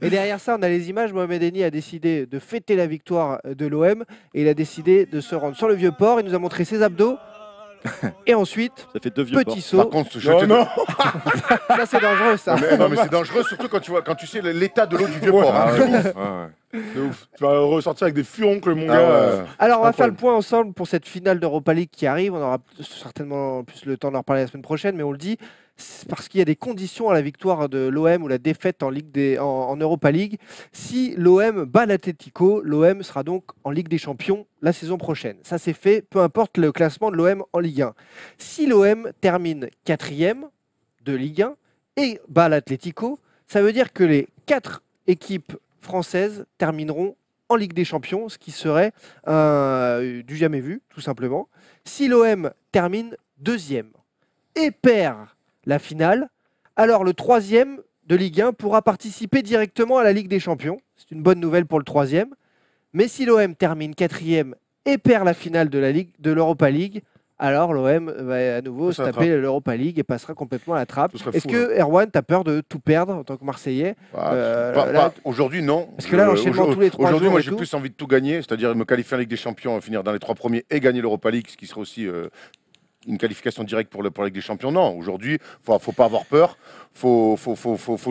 S1: Et derrière ça, on a les images. Mohamed Eni a décidé de fêter la victoire de l'OM et il a décidé de se rendre sur le Vieux-Port. Il nous a montré ses abdos. Et ensuite,
S4: Ça fait 2 vieux
S1: petit
S4: porcs.
S2: Par
S1: saut.
S2: contre,
S6: Non, non,
S1: Ça, c'est dangereux, ça.
S2: Non, mais c'est dangereux, surtout quand tu sais l'état de l'eau du vieux port.
S6: Ah
S2: hein.
S6: ouais. C'est ouf. Tu vas ressortir avec des furoncles, mon
S2: Ah
S6: gars.
S2: ouais.
S1: Alors, on va faire
S6: Incroyable.
S1: le point ensemble pour cette finale d'Europa League qui arrive. On aura certainement plus le temps d'en reparler la semaine prochaine, mais on le dit, c'est parce qu'il y a des conditions à la victoire de l'OM ou la défaite en Europa League. Si l'OM bat l'Atlético, l'OM sera donc en Ligue des Champions la saison prochaine. Ça, c'est fait, peu importe le classement de l'OM en Ligue 1. Si l'OM termine 4e de Ligue 1 et bat l'Atlético, ça veut dire que les 4 équipes françaises termineront en Ligue des Champions, ce qui serait du jamais vu, tout simplement. Si l'OM termine 2e et perd la finale, alors le 3e de Ligue 1 pourra participer directement à la Ligue des Champions. C'est une bonne nouvelle pour le 3e. Mais si l'OM termine 4e et perd la finale de l'Europa League, alors l'OM va à nouveau se
S2: Ça
S1: taper l'Europa League et passera complètement à la trappe.
S2: Ce serait
S1: Est-ce
S2: fou,
S1: que, Erwan, tu as peur de tout perdre en tant que Marseillais?
S2: Aujourd'hui, non.
S1: Parce que là, l'enchaînement tous les 3
S2: Aujourd'hui,
S1: jours
S2: moi,
S1: et
S2: j'ai
S1: tout.
S2: plus envie de tout gagner, c'est-à-dire me qualifier en Ligue des Champions, finir dans les 3 premiers et gagner l'Europa League, ce qui serait aussi une qualification directe pour la Ligue des Champions. Non, aujourd'hui, faut pas avoir peur. Faut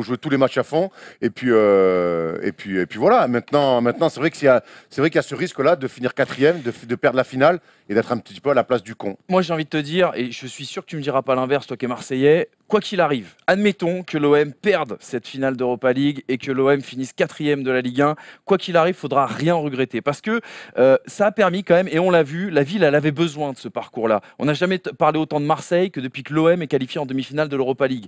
S2: jouer tous les matchs à fond. Et puis voilà. Maintenant, c'est vrai qu'il y a ce risque-là de finir 4e, de perdre la finale et d'être un petit peu à la place du con.
S3: Moi, j'ai envie de te dire, et je suis sûr que tu me diras pas l'inverse, toi qui es Marseillais, quoi qu'il arrive, admettons que l'OM perde cette finale d'Europa League et que l'OM finisse 4e de la Ligue 1. Quoi qu'il arrive, il faudra rien regretter parce que ça a permis quand même, et on l'a vu, la ville, elle avait besoin de ce parcours-là. On n'a jamais parlé autant de Marseille que depuis que l'OM est qualifié en demi-finale de l'Europa League.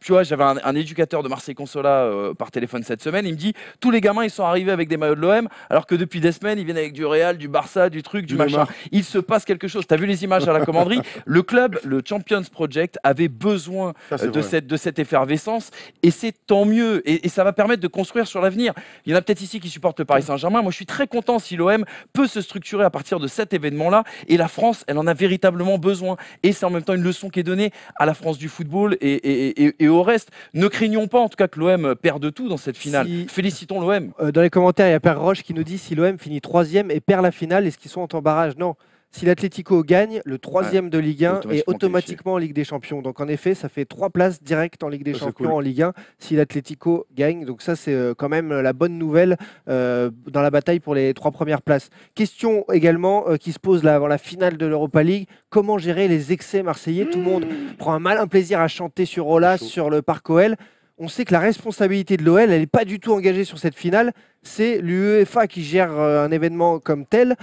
S3: Tu vois, j'avais un éducateur de Marseille Consola par téléphone cette semaine. Il me dit tous les gamins, ils sont arrivés avec des maillots de l'OM, alors que depuis des semaines, ils viennent avec du Real, du Barça, du truc, du machin. Il se passe quelque chose. Tu as vu les images à la commanderie? Le club, le Champions Project, avait besoin de cette effervescence et c'est tant mieux. Et ça va permettre de construire sur l'avenir. Il y en a peut-être ici qui supportent le Paris Saint-Germain. Moi, je suis très content si l'OM peut se structurer à partir de cet événement-là. Et la France, elle en a véritablement besoin. Et c'est en même temps une leçon qui est donnée à la France du football et au reste. Ne craignons pas, en tout cas, que l'OM perde tout dans cette finale. Félicitons l'OM.
S1: Dans les commentaires, il y a Père Roche qui nous dit si l'OM finit 3e et perd la finale, est-ce qu'ils sont en barrage? Non. Si l'Atlético gagne, le 3e de Ligue 1 est automatiquement en Ligue des Champions. Donc en effet, ça fait 3 places directes en Ligue des Champions en Ligue 1 si l'Atlético gagne. Donc ça, c'est quand même la bonne nouvelle dans la bataille pour les 3 premières places. Question également qui se pose là avant la finale de l'Europa League. Comment gérer les excès marseillais? Tout le monde prend un malin plaisir à chanter sur Olas, sur le Parc OL. On sait que la responsabilité de l'OL, elle n'est pas du tout engagée sur cette finale. C'est l'UEFA qui gère un événement comme tel,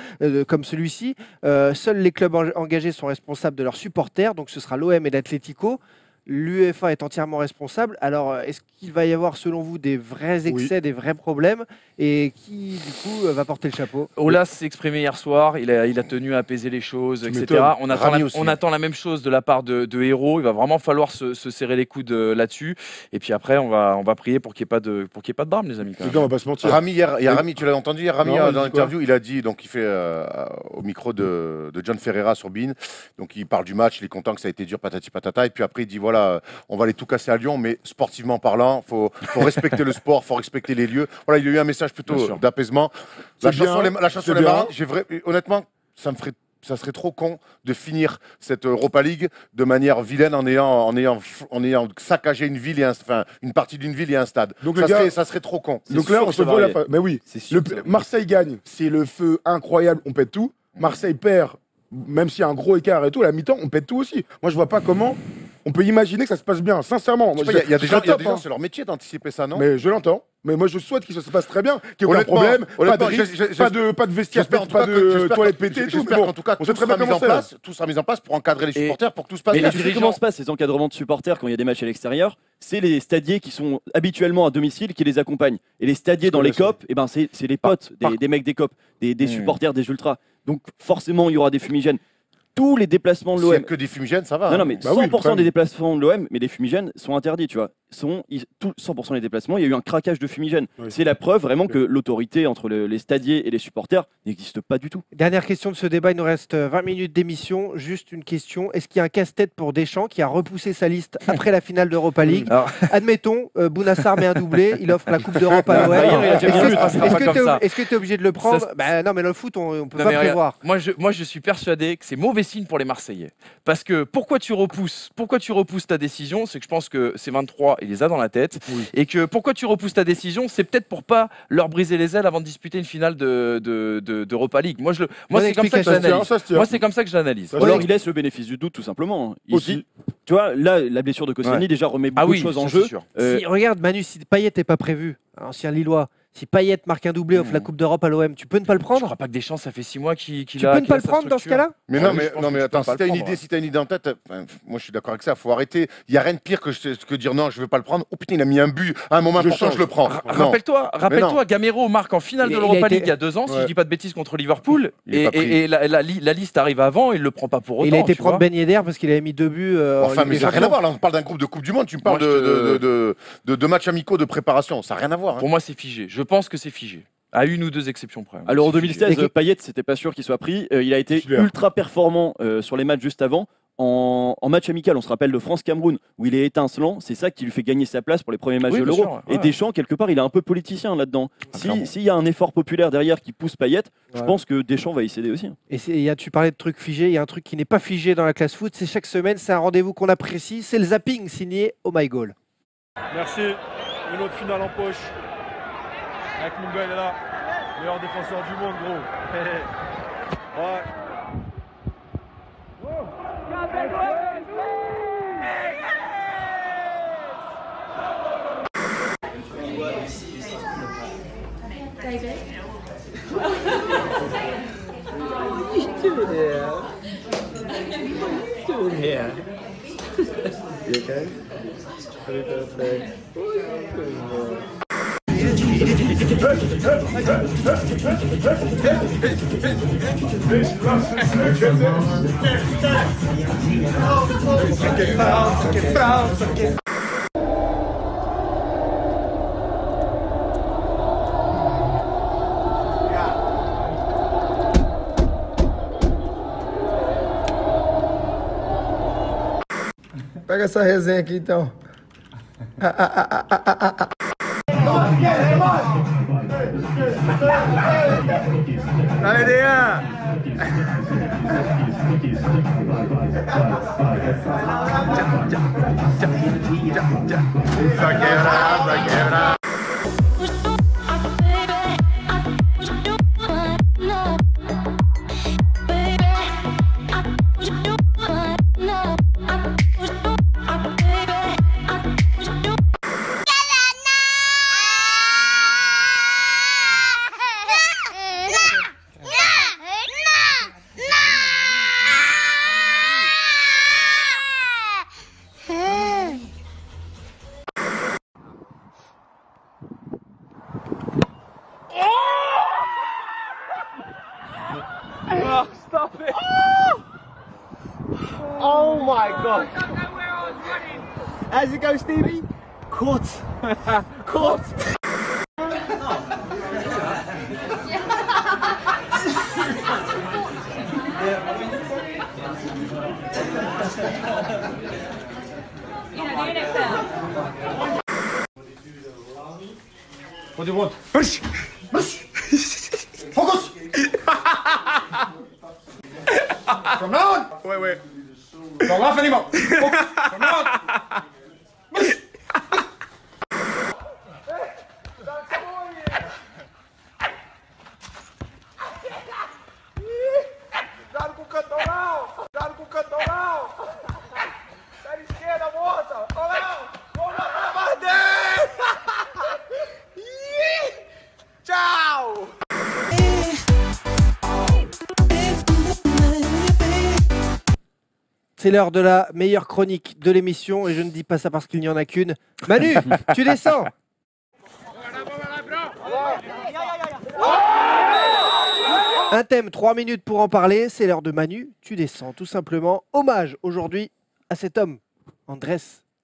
S1: comme celui-ci. Seuls les clubs engagés sont responsables de leurs supporters, donc ce sera l'OM et l'Atlético. L'UEFA est entièrement responsable. Alors, est-ce qu'il va y avoir, selon vous, des vrais excès, des vrais problèmes? Et qui, du coup, va porter le chapeau?
S3: Olas s'est exprimé hier soir. Il a tenu à apaiser les choses, etc. On attend la même chose de la part de Hérault. Il va vraiment falloir se serrer les coudes là-dessus. Et puis après, on va prier pour qu'il n'y ait pas de drame, les amis.
S6: On va pas se mentir.
S2: Rami, tu l'as entendu hier, Rami,
S6: Non,
S2: dans l'interview, il a dit, donc il fait au micro de John Ferreira sur Bein, donc il parle du match, il est content que ça a été dur, patati patata, et puis après il dit voilà, on va aller tout casser à Lyon, mais sportivement parlant, faut respecter le sport, faut respecter les lieux. Voilà, il a eu un message plutôt d'apaisement. La chanson Les Marins, honnêtement, ça serait trop con de finir cette Europa League de manière vilaine en ayant saccagé une ville une partie d'une ville et un stade. Donc ça serait trop con.
S6: Donc là, on se voit la fin. Mais oui, Marseille gagne, c'est le feu incroyable, on pète tout. Marseille perd, même s'il y a un gros écart et tout, à la mi-temps, on pète tout aussi. Moi, je vois pas comment on peut imaginer que ça se passe bien, sincèrement. Moi,
S2: Il y a des gens,
S6: top, hein.
S2: c'est leur métier d'anticiper ça, non?
S6: Mais je l'entends. Mais moi, je souhaite que ça se passe très bien, qu'il n'y ait aucun problème, pas de risque, pas de vestiaire, pas de toilette pétée et tout.
S2: J'espère qu'en tout cas,
S6: on sait très bien comment c'est.
S2: tout sera mis en place pour encadrer les supporters, pour que tout se passe
S4: Mais
S2: bien.
S4: tu sais comment se passent ces encadrements de supporters quand il y a des matchs à l'extérieur? C'est les stadiers qui sont habituellement à domicile qui les accompagnent. Et les stadiers dans les COP, eh ben c'est les potes des mecs des COP, des supporters des ultras. Donc forcément, il y aura des fumigènes. Tous les déplacements de
S2: S'il y a
S4: l'OM.
S2: que des fumigènes, ça va.
S4: Non, non, mais
S6: Bah oui,
S4: 100% des déplacements de l'OM, mais les fumigènes sont interdits, tu vois. 100% des déplacements, il y a eu un craquage de fumigènes.
S6: Oui.
S4: C'est la preuve vraiment que l'autorité entre les stadiers et les supporters n'existe pas du tout.
S1: Dernière question de ce débat, il nous reste 20 minutes d'émission. Juste une question, est-ce qu'il y a un casse-tête pour Deschamps qui a repoussé sa liste après la finale d'Europa League?
S3: Alors,
S1: Admettons, Bounassar met un doublé, il offre la Coupe d'Europe à l'OM.
S4: D'ailleurs, il a déjà mis un but,
S3: ça sera pas comme ça.
S1: Est-ce que tu es obligé de le prendre?
S3: Ça,
S1: Bah non, mais le foot, on peut
S3: Non,
S1: pas
S3: mais
S1: prévoir.
S3: regarde, moi, je suis persuadé que c'est mauvais signe pour les Marseillais. Parce que pourquoi tu repousses ta décision? C'est que je pense que ces 23, il les a dans la tête.
S6: Oui.
S3: Et que pourquoi tu repousses ta décision? C'est peut-être pour pas leur briser les ailes avant de disputer une finale d'Europa League. Moi, c'est comme ça que je l'analyse. Moi, c'est comme ça que je l'analyse.
S4: Ou alors il laisse le bénéfice du doute tout simplement. Il
S6: Aussi.
S4: dit- tu vois, là, la blessure de Koscielny
S3: Ouais.
S4: déjà remet beaucoup
S3: Ah oui,
S4: de choses en
S3: ça,
S4: jeu.
S3: c'est sûr.
S1: Si, regarde, Manu, si Payet n'est pas prévu, un ancien Lillois, si Payet marque un doublé, offre la Coupe d'Europe à l'OM, tu peux ne pas le
S3: Je
S1: prendre?
S3: crois pas que Deschamps, ça fait 6 mois qu'il
S1: Tu
S3: a.
S1: peux ne pas le prendre dans ce cas-là?
S2: Mais
S3: Ah
S2: non,
S3: oui,
S2: mais,
S3: je pense
S2: non,
S3: que
S2: mais
S3: tu
S2: attends,
S3: peux pas
S2: si t'as
S3: le
S2: une
S3: prendre,
S2: idée, si t'as une idée en tête, moi je suis d'accord avec ça, faut arrêter. Il y a rien de pire que dire non, je veux pas le prendre. Oh putain, il a mis un but à un moment important,
S6: change.
S2: je le prends. Non.
S3: Rappelle-toi, Gamero marque en finale
S1: Il
S3: de
S1: a
S3: l'Europa
S1: été-
S3: League il y a 2 ans, si
S2: Ouais.
S3: je dis pas de bêtises, contre Liverpool.
S2: Il est pas pris.
S3: Et la liste arrive avant, il le prend pas pour autant.
S1: Il a été
S3: tu
S1: prendre
S3: vois.
S1: Ben Yedder parce qu'il avait mis 2 buts. en
S2: Enfin,
S1: Ligue
S2: mais
S1: des
S2: ça n'a rien à
S1: Champions.
S2: voir. Là, on parle d'un groupe de Coupe du Monde. Tu me parles
S3: Moi, je
S2: de matchs amicaux de préparation. Ça n'a rien à voir. Hein.
S3: Pour moi, c'est figé. Je pense que c'est figé. À une ou deux exceptions près.
S4: Alors en
S3: C'est
S4: 2016,
S1: figé.
S4: Payet, c'était pas sûr qu'il soit pris. Il a été
S6: Titulaire.
S4: ultra performant sur les matchs juste avant. En match amical, on se rappelle de France-Cameroun, où il est étincelant. C'est ça qui lui fait gagner sa place pour les premiers matchs
S3: Oui,
S4: de
S3: bien
S4: l'Euro.
S3: sûr, ouais.
S4: Et Deschamps, quelque part, il est un peu politicien là-dedans.
S3: clairement.
S4: S'il y a un effort populaire derrière qui pousse Payet, je
S1: Ouais.
S4: pense que Deschamps va y céder aussi.
S1: Et tu parlais de trucs figés, il y a un truc qui n'est pas figé dans la classe foot, c'est chaque semaine, c'est un rendez-vous qu'on apprécie, c'est le zapping signé Oh My Goal.
S9: Merci. Une autre finale en poche. Avec Munga, il est là. Meilleur défenseur du monde, gros. Ouais.
S8: Pega essa resenha aqui então. Oh my god! How's it go, Stevie? Caught! Caught!
S2: What do you want? Focus! From now on!
S8: Ouais.
S2: Don't laugh anymore! Focus! From now on!
S8: Cuidado com o cantorão! Cuidado com o cantorão! Pé esquerda!
S1: C'est l'heure de la meilleure chronique de l'émission et je ne dis pas ça parce qu'il n'y en a qu'une. Manu, tu descends. Un thème, 3 minutes pour en parler. C'est l'heure de Manu, tu descends tout simplement. Hommage aujourd'hui à cet homme, Andrés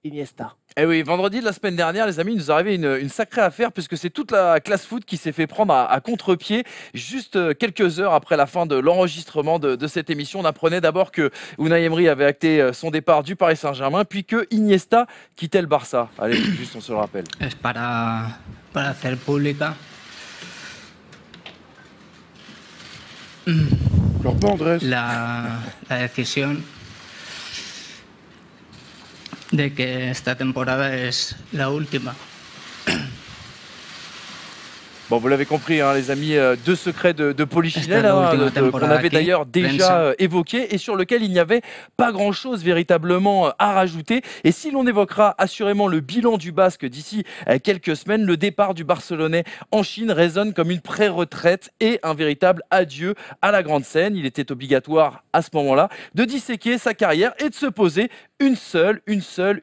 S1: Iniesta.
S3: Eh oui, vendredi de la semaine dernière, les amis, il nous est arrivé une sacrée affaire puisque c'est toute la classe foot qui s'est fait prendre à contre-pied. Juste quelques heures après la fin de l'enregistrement de cette émission, on apprenait d'abord que Unai Emery avait acté son départ du Paris Saint-Germain, puis que Iniesta quittait le Barça. Allez, juste on se le rappelle.
S10: Es para hacer pública.
S6: Leur pas, Andrés.
S10: La decisión de que esta temporada es la última.
S3: Bon, vous l'avez compris, hein, les amis, deux secrets de Polichinelle qu'on avait d'ailleurs déjà évoqués et sur lequel il n'y avait pas grand-chose véritablement à rajouter. Et si l'on évoquera assurément le bilan du Basque d'ici quelques semaines, le départ du Barcelonais en Chine résonne comme une pré-retraite et un véritable adieu à la grande scène. Il était obligatoire à ce moment-là de disséquer sa carrière et de se poser une seule,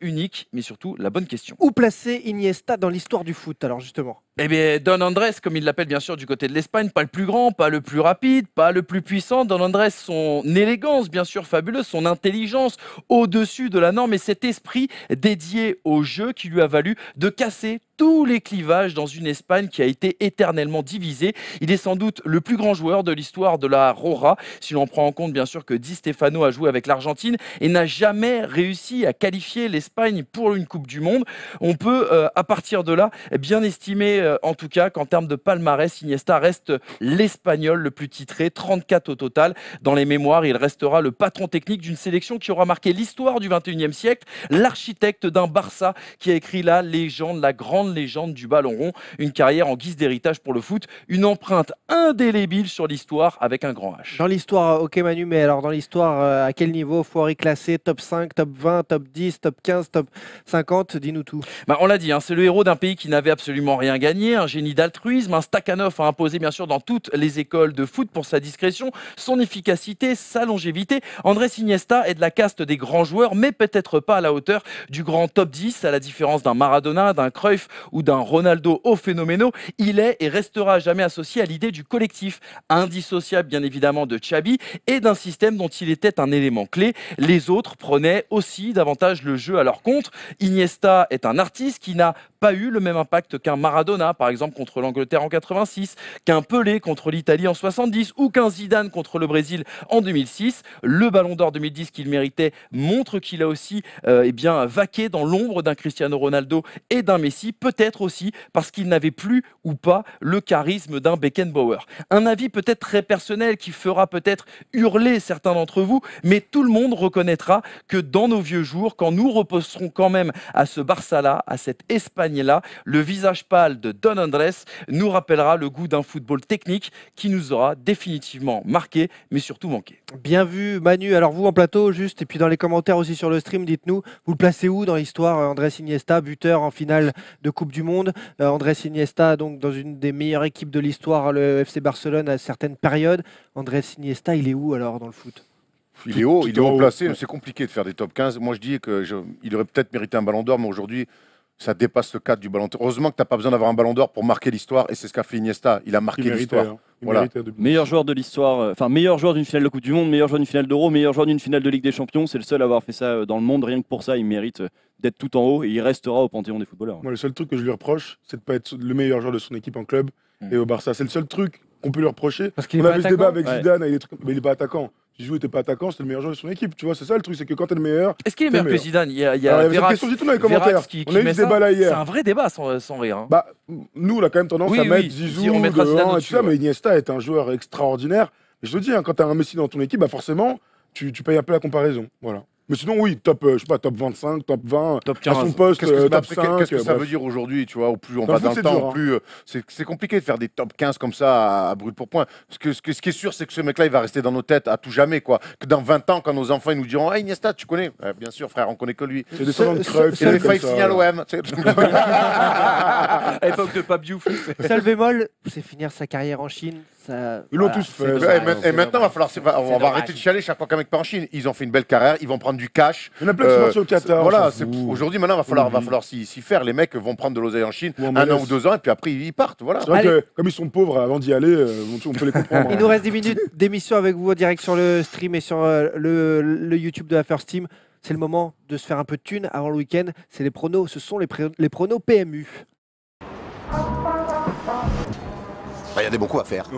S3: unique, mais surtout la bonne question.
S1: Où placer Iniesta dans l'histoire du foot, alors justement?
S3: Eh bien, Don Andrés, comme il l'appelle bien sûr du côté de l'Espagne, pas le plus grand, pas le plus rapide, pas le plus puissant. Don Andrés, son élégance bien sûr fabuleuse, son intelligence au-dessus de la norme et cet esprit dédié au jeu qui lui a valu de casser tous les clivages dans une Espagne qui a été éternellement divisée. Il est sans doute le plus grand joueur de l'histoire de la Roja, si l'on prend en compte bien sûr que Di Stefano a joué avec l'Argentine et n'a jamais réussi à qualifier l'Espagne pour une Coupe du Monde. On peut à partir de là bien estimer en tout cas qu'en termes de palmarès, Iniesta reste l'Espagnol le plus titré, 34 au total. Dans les mémoires, il restera le patron technique d'une sélection qui aura marqué l'histoire du 21e siècle, l'architecte d'un Barça qui a écrit la légende, la grande légende du ballon rond, une carrière en guise d'héritage pour le foot, une empreinte indélébile sur l'histoire avec un grand H.
S1: Dans l'histoire, ok Manu, mais alors dans l'histoire, à quel niveau faut y classer? Top 5, top 20, top 10, top 15, top 50? Dis-nous tout.
S3: Bah, on l'a dit, hein, c'est le héros d'un pays qui n'avait absolument rien gagné, un génie d'altruisme, un Stakhanov à imposer bien sûr dans toutes les écoles de foot pour sa discrétion, son efficacité, sa longévité. Andrés Iniesta est de la caste des grands joueurs, mais peut-être pas à la hauteur du grand top 10, à la différence d'un Maradona, d'un Cruyff ou d'un Ronaldo au phénoménal. Il est et restera jamais associé à l'idée du collectif, indissociable bien évidemment de Xabi et d'un système dont il était un élément clé. Les autres prenaient aussi davantage le jeu à leur compte. Iniesta est un artiste qui n'a pas eu le même impact qu'un Maradona, par exemple contre l'Angleterre en 86, qu'un Pelé contre l'Italie en 70 ou qu'un Zidane contre le Brésil en 2006. Le Ballon d'Or 2010 qu'il méritait montre qu'il a aussi vaqué dans l'ombre d'un Cristiano Ronaldo et d'un Messi, peut-être aussi parce qu'il n'avait plus ou pas le charisme d'un Beckenbauer. Un avis peut-être très personnel qui fera peut-être hurler certains d'entre vous, mais tout le monde reconnaîtra que dans nos vieux jours, quand nous reposerons quand même à ce Barça-là, à cette Espagne-là, le visage pâle de Don Andrés nous rappellera le goût d'un football technique qui nous aura définitivement marqué, mais surtout manqué.
S1: Bien vu Manu, alors vous en plateau juste, et puis dans les commentaires aussi sur le stream, dites-nous, vous le placez où dans l'histoire? Andrés Iniesta, buteur en finale de Coupe du Monde, Andrés Iniesta donc dans une des meilleures équipes de l'histoire, le FC Barcelone à certaines périodes. Andrés Iniesta, il est où alors dans le foot?
S2: Il est haut placé, c'est compliqué de faire des top 15. Moi je dis qu'il aurait peut-être mérité un ballon d'or, mais aujourd'hui ça dépasse le cadre du ballon d'or. Heureusement que tu n'as pas besoin d'avoir un ballon d'or pour marquer l'histoire, et c'est ce qu'a fait Iniesta. Il a marqué l'histoire.
S6: Hein.
S2: Voilà.
S4: Meilleur joueur de l'histoire, meilleur joueur d'une finale de Coupe du Monde, meilleur joueur d'une finale d'Euro, meilleur joueur d'une finale de Ligue des Champions. C'est le seul à avoir fait ça dans le monde. Rien que pour ça, il mérite d'être tout en haut et il restera au panthéon des footballeurs.
S6: Moi, le seul truc que je lui reproche, c'est de ne pas être le meilleur joueur de son équipe en club et au Barça. C'est le seul truc qu'on peut lui reprocher. On avait ce débat avec Zidane, mais il n'est pas attaquant. Zizou n'était pas attaquant, c'était le meilleur joueur de son équipe. Tu vois, c'est ça le truc, c'est que quand t'es le meilleur.
S3: Est-ce qu'il est meilleur que Zidane? Il y a
S6: cette question du tout dans les commentaires.
S3: On a eu ce débat-là hier. C'est un vrai débat sans rire. Hein.
S6: Bah, nous, on a quand même tendance à mettre Zizou devant et tout ça, mais Iniesta est un joueur extraordinaire. Et je te dis, hein, quand t'as un Messi dans ton équipe, bah forcément, tu payes un peu la comparaison. Voilà. Mais sinon, oui, top 25, top 20,
S3: top 15.
S6: à son poste, top 5.
S2: Qu'est-ce que ça veut dire aujourd'hui, tu vois? Au plus on va dans le temps, au plus c'est compliqué de faire des top 15 comme ça à brûle pour point. Ce qui est sûr, c'est que ce mec-là, il va rester dans nos têtes à tout jamais, quoi. Que dans 20 ans, quand nos enfants ils nous diront, ah, Iniesta, tu connais? Bien sûr, frère, on connaît que lui.
S6: C'est des salons de Cruyff.
S2: C'est des failles signal OM.
S3: À l'époque de Pape Diouf.
S1: Seul bémol, c'est finir sa carrière en Chine.
S6: Ils l'ont tous fait.
S2: Et maintenant, on va arrêter de chialer chaque fois qu'un mec part en Chine. Ils ont fait une belle carrière, ils vont prendre prendre du cash.
S6: Il y en a plein qui sont partis au Qatar.
S2: Voilà,
S6: on s'en fout.
S2: aujourd'hui, maintenant, va falloir s'y faire. Les mecs vont prendre de l'oseille en Chine
S6: Ou en
S2: un
S6: Malaisie.
S2: an ou 2 ans, et puis après, ils partent. Voilà.
S6: C'est vrai
S1: Allez.
S6: que comme ils sont pauvres avant d'y aller, on peut les comprendre.
S1: Il nous reste 10 minutes d'émission avec vous en direct sur le stream et sur le YouTube de la First Team. C'est le moment de se faire un peu de thune avant le week-end. C'est les pronos, ce sont les pronos PMU.
S11: Il y a des bons coups à faire.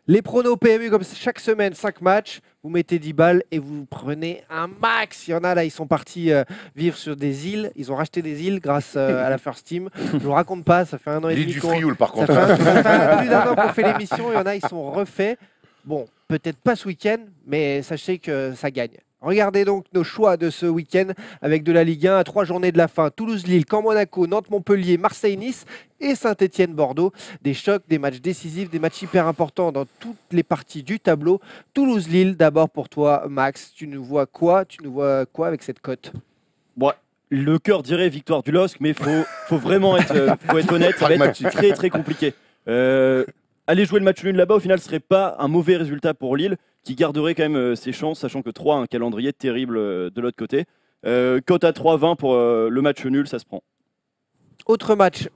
S1: Les pronos PMU, comme chaque semaine, 5 matchs. Vous mettez 10 balles et vous prenez un max. Il y en a là, ils sont partis vivre sur des îles. Ils ont racheté des îles grâce à la First Team. Je ne vous raconte pas, ça fait un an et
S2: L'île
S1: demi
S2: du
S1: qu'on-
S2: Frioul, par contre.
S1: ça fait plus d'un an qu'on fait l'émission. Il y en a, ils sont refaits. Bon, peut-être pas ce week-end, mais sachez que ça gagne. Regardez donc nos choix de ce week-end avec de la Ligue 1 à 3 journées de la fin. Toulouse-Lille, Caen-Monaco, Nantes-Montpellier, Marseille-Nice et Saint-Étienne-Bordeaux. Des chocs, des matchs décisifs, des matchs hyper importants dans toutes les parties du tableau. Toulouse-Lille, d'abord pour toi, Max. Tu nous vois quoi avec cette cote?
S4: Bon, le cœur dirait victoire du LOSC, mais faut vraiment être honnête, ça va être
S2: Pragmatique.
S4: très très compliqué. Aller jouer le match nul là-bas, au final, ce serait pas un mauvais résultat pour Lille, qui garderait quand même ses chances, sachant que 3 a un calendrier terrible de l'autre côté. Cote à 3,20 pour le match nul, ça se prend.
S1: Autre match,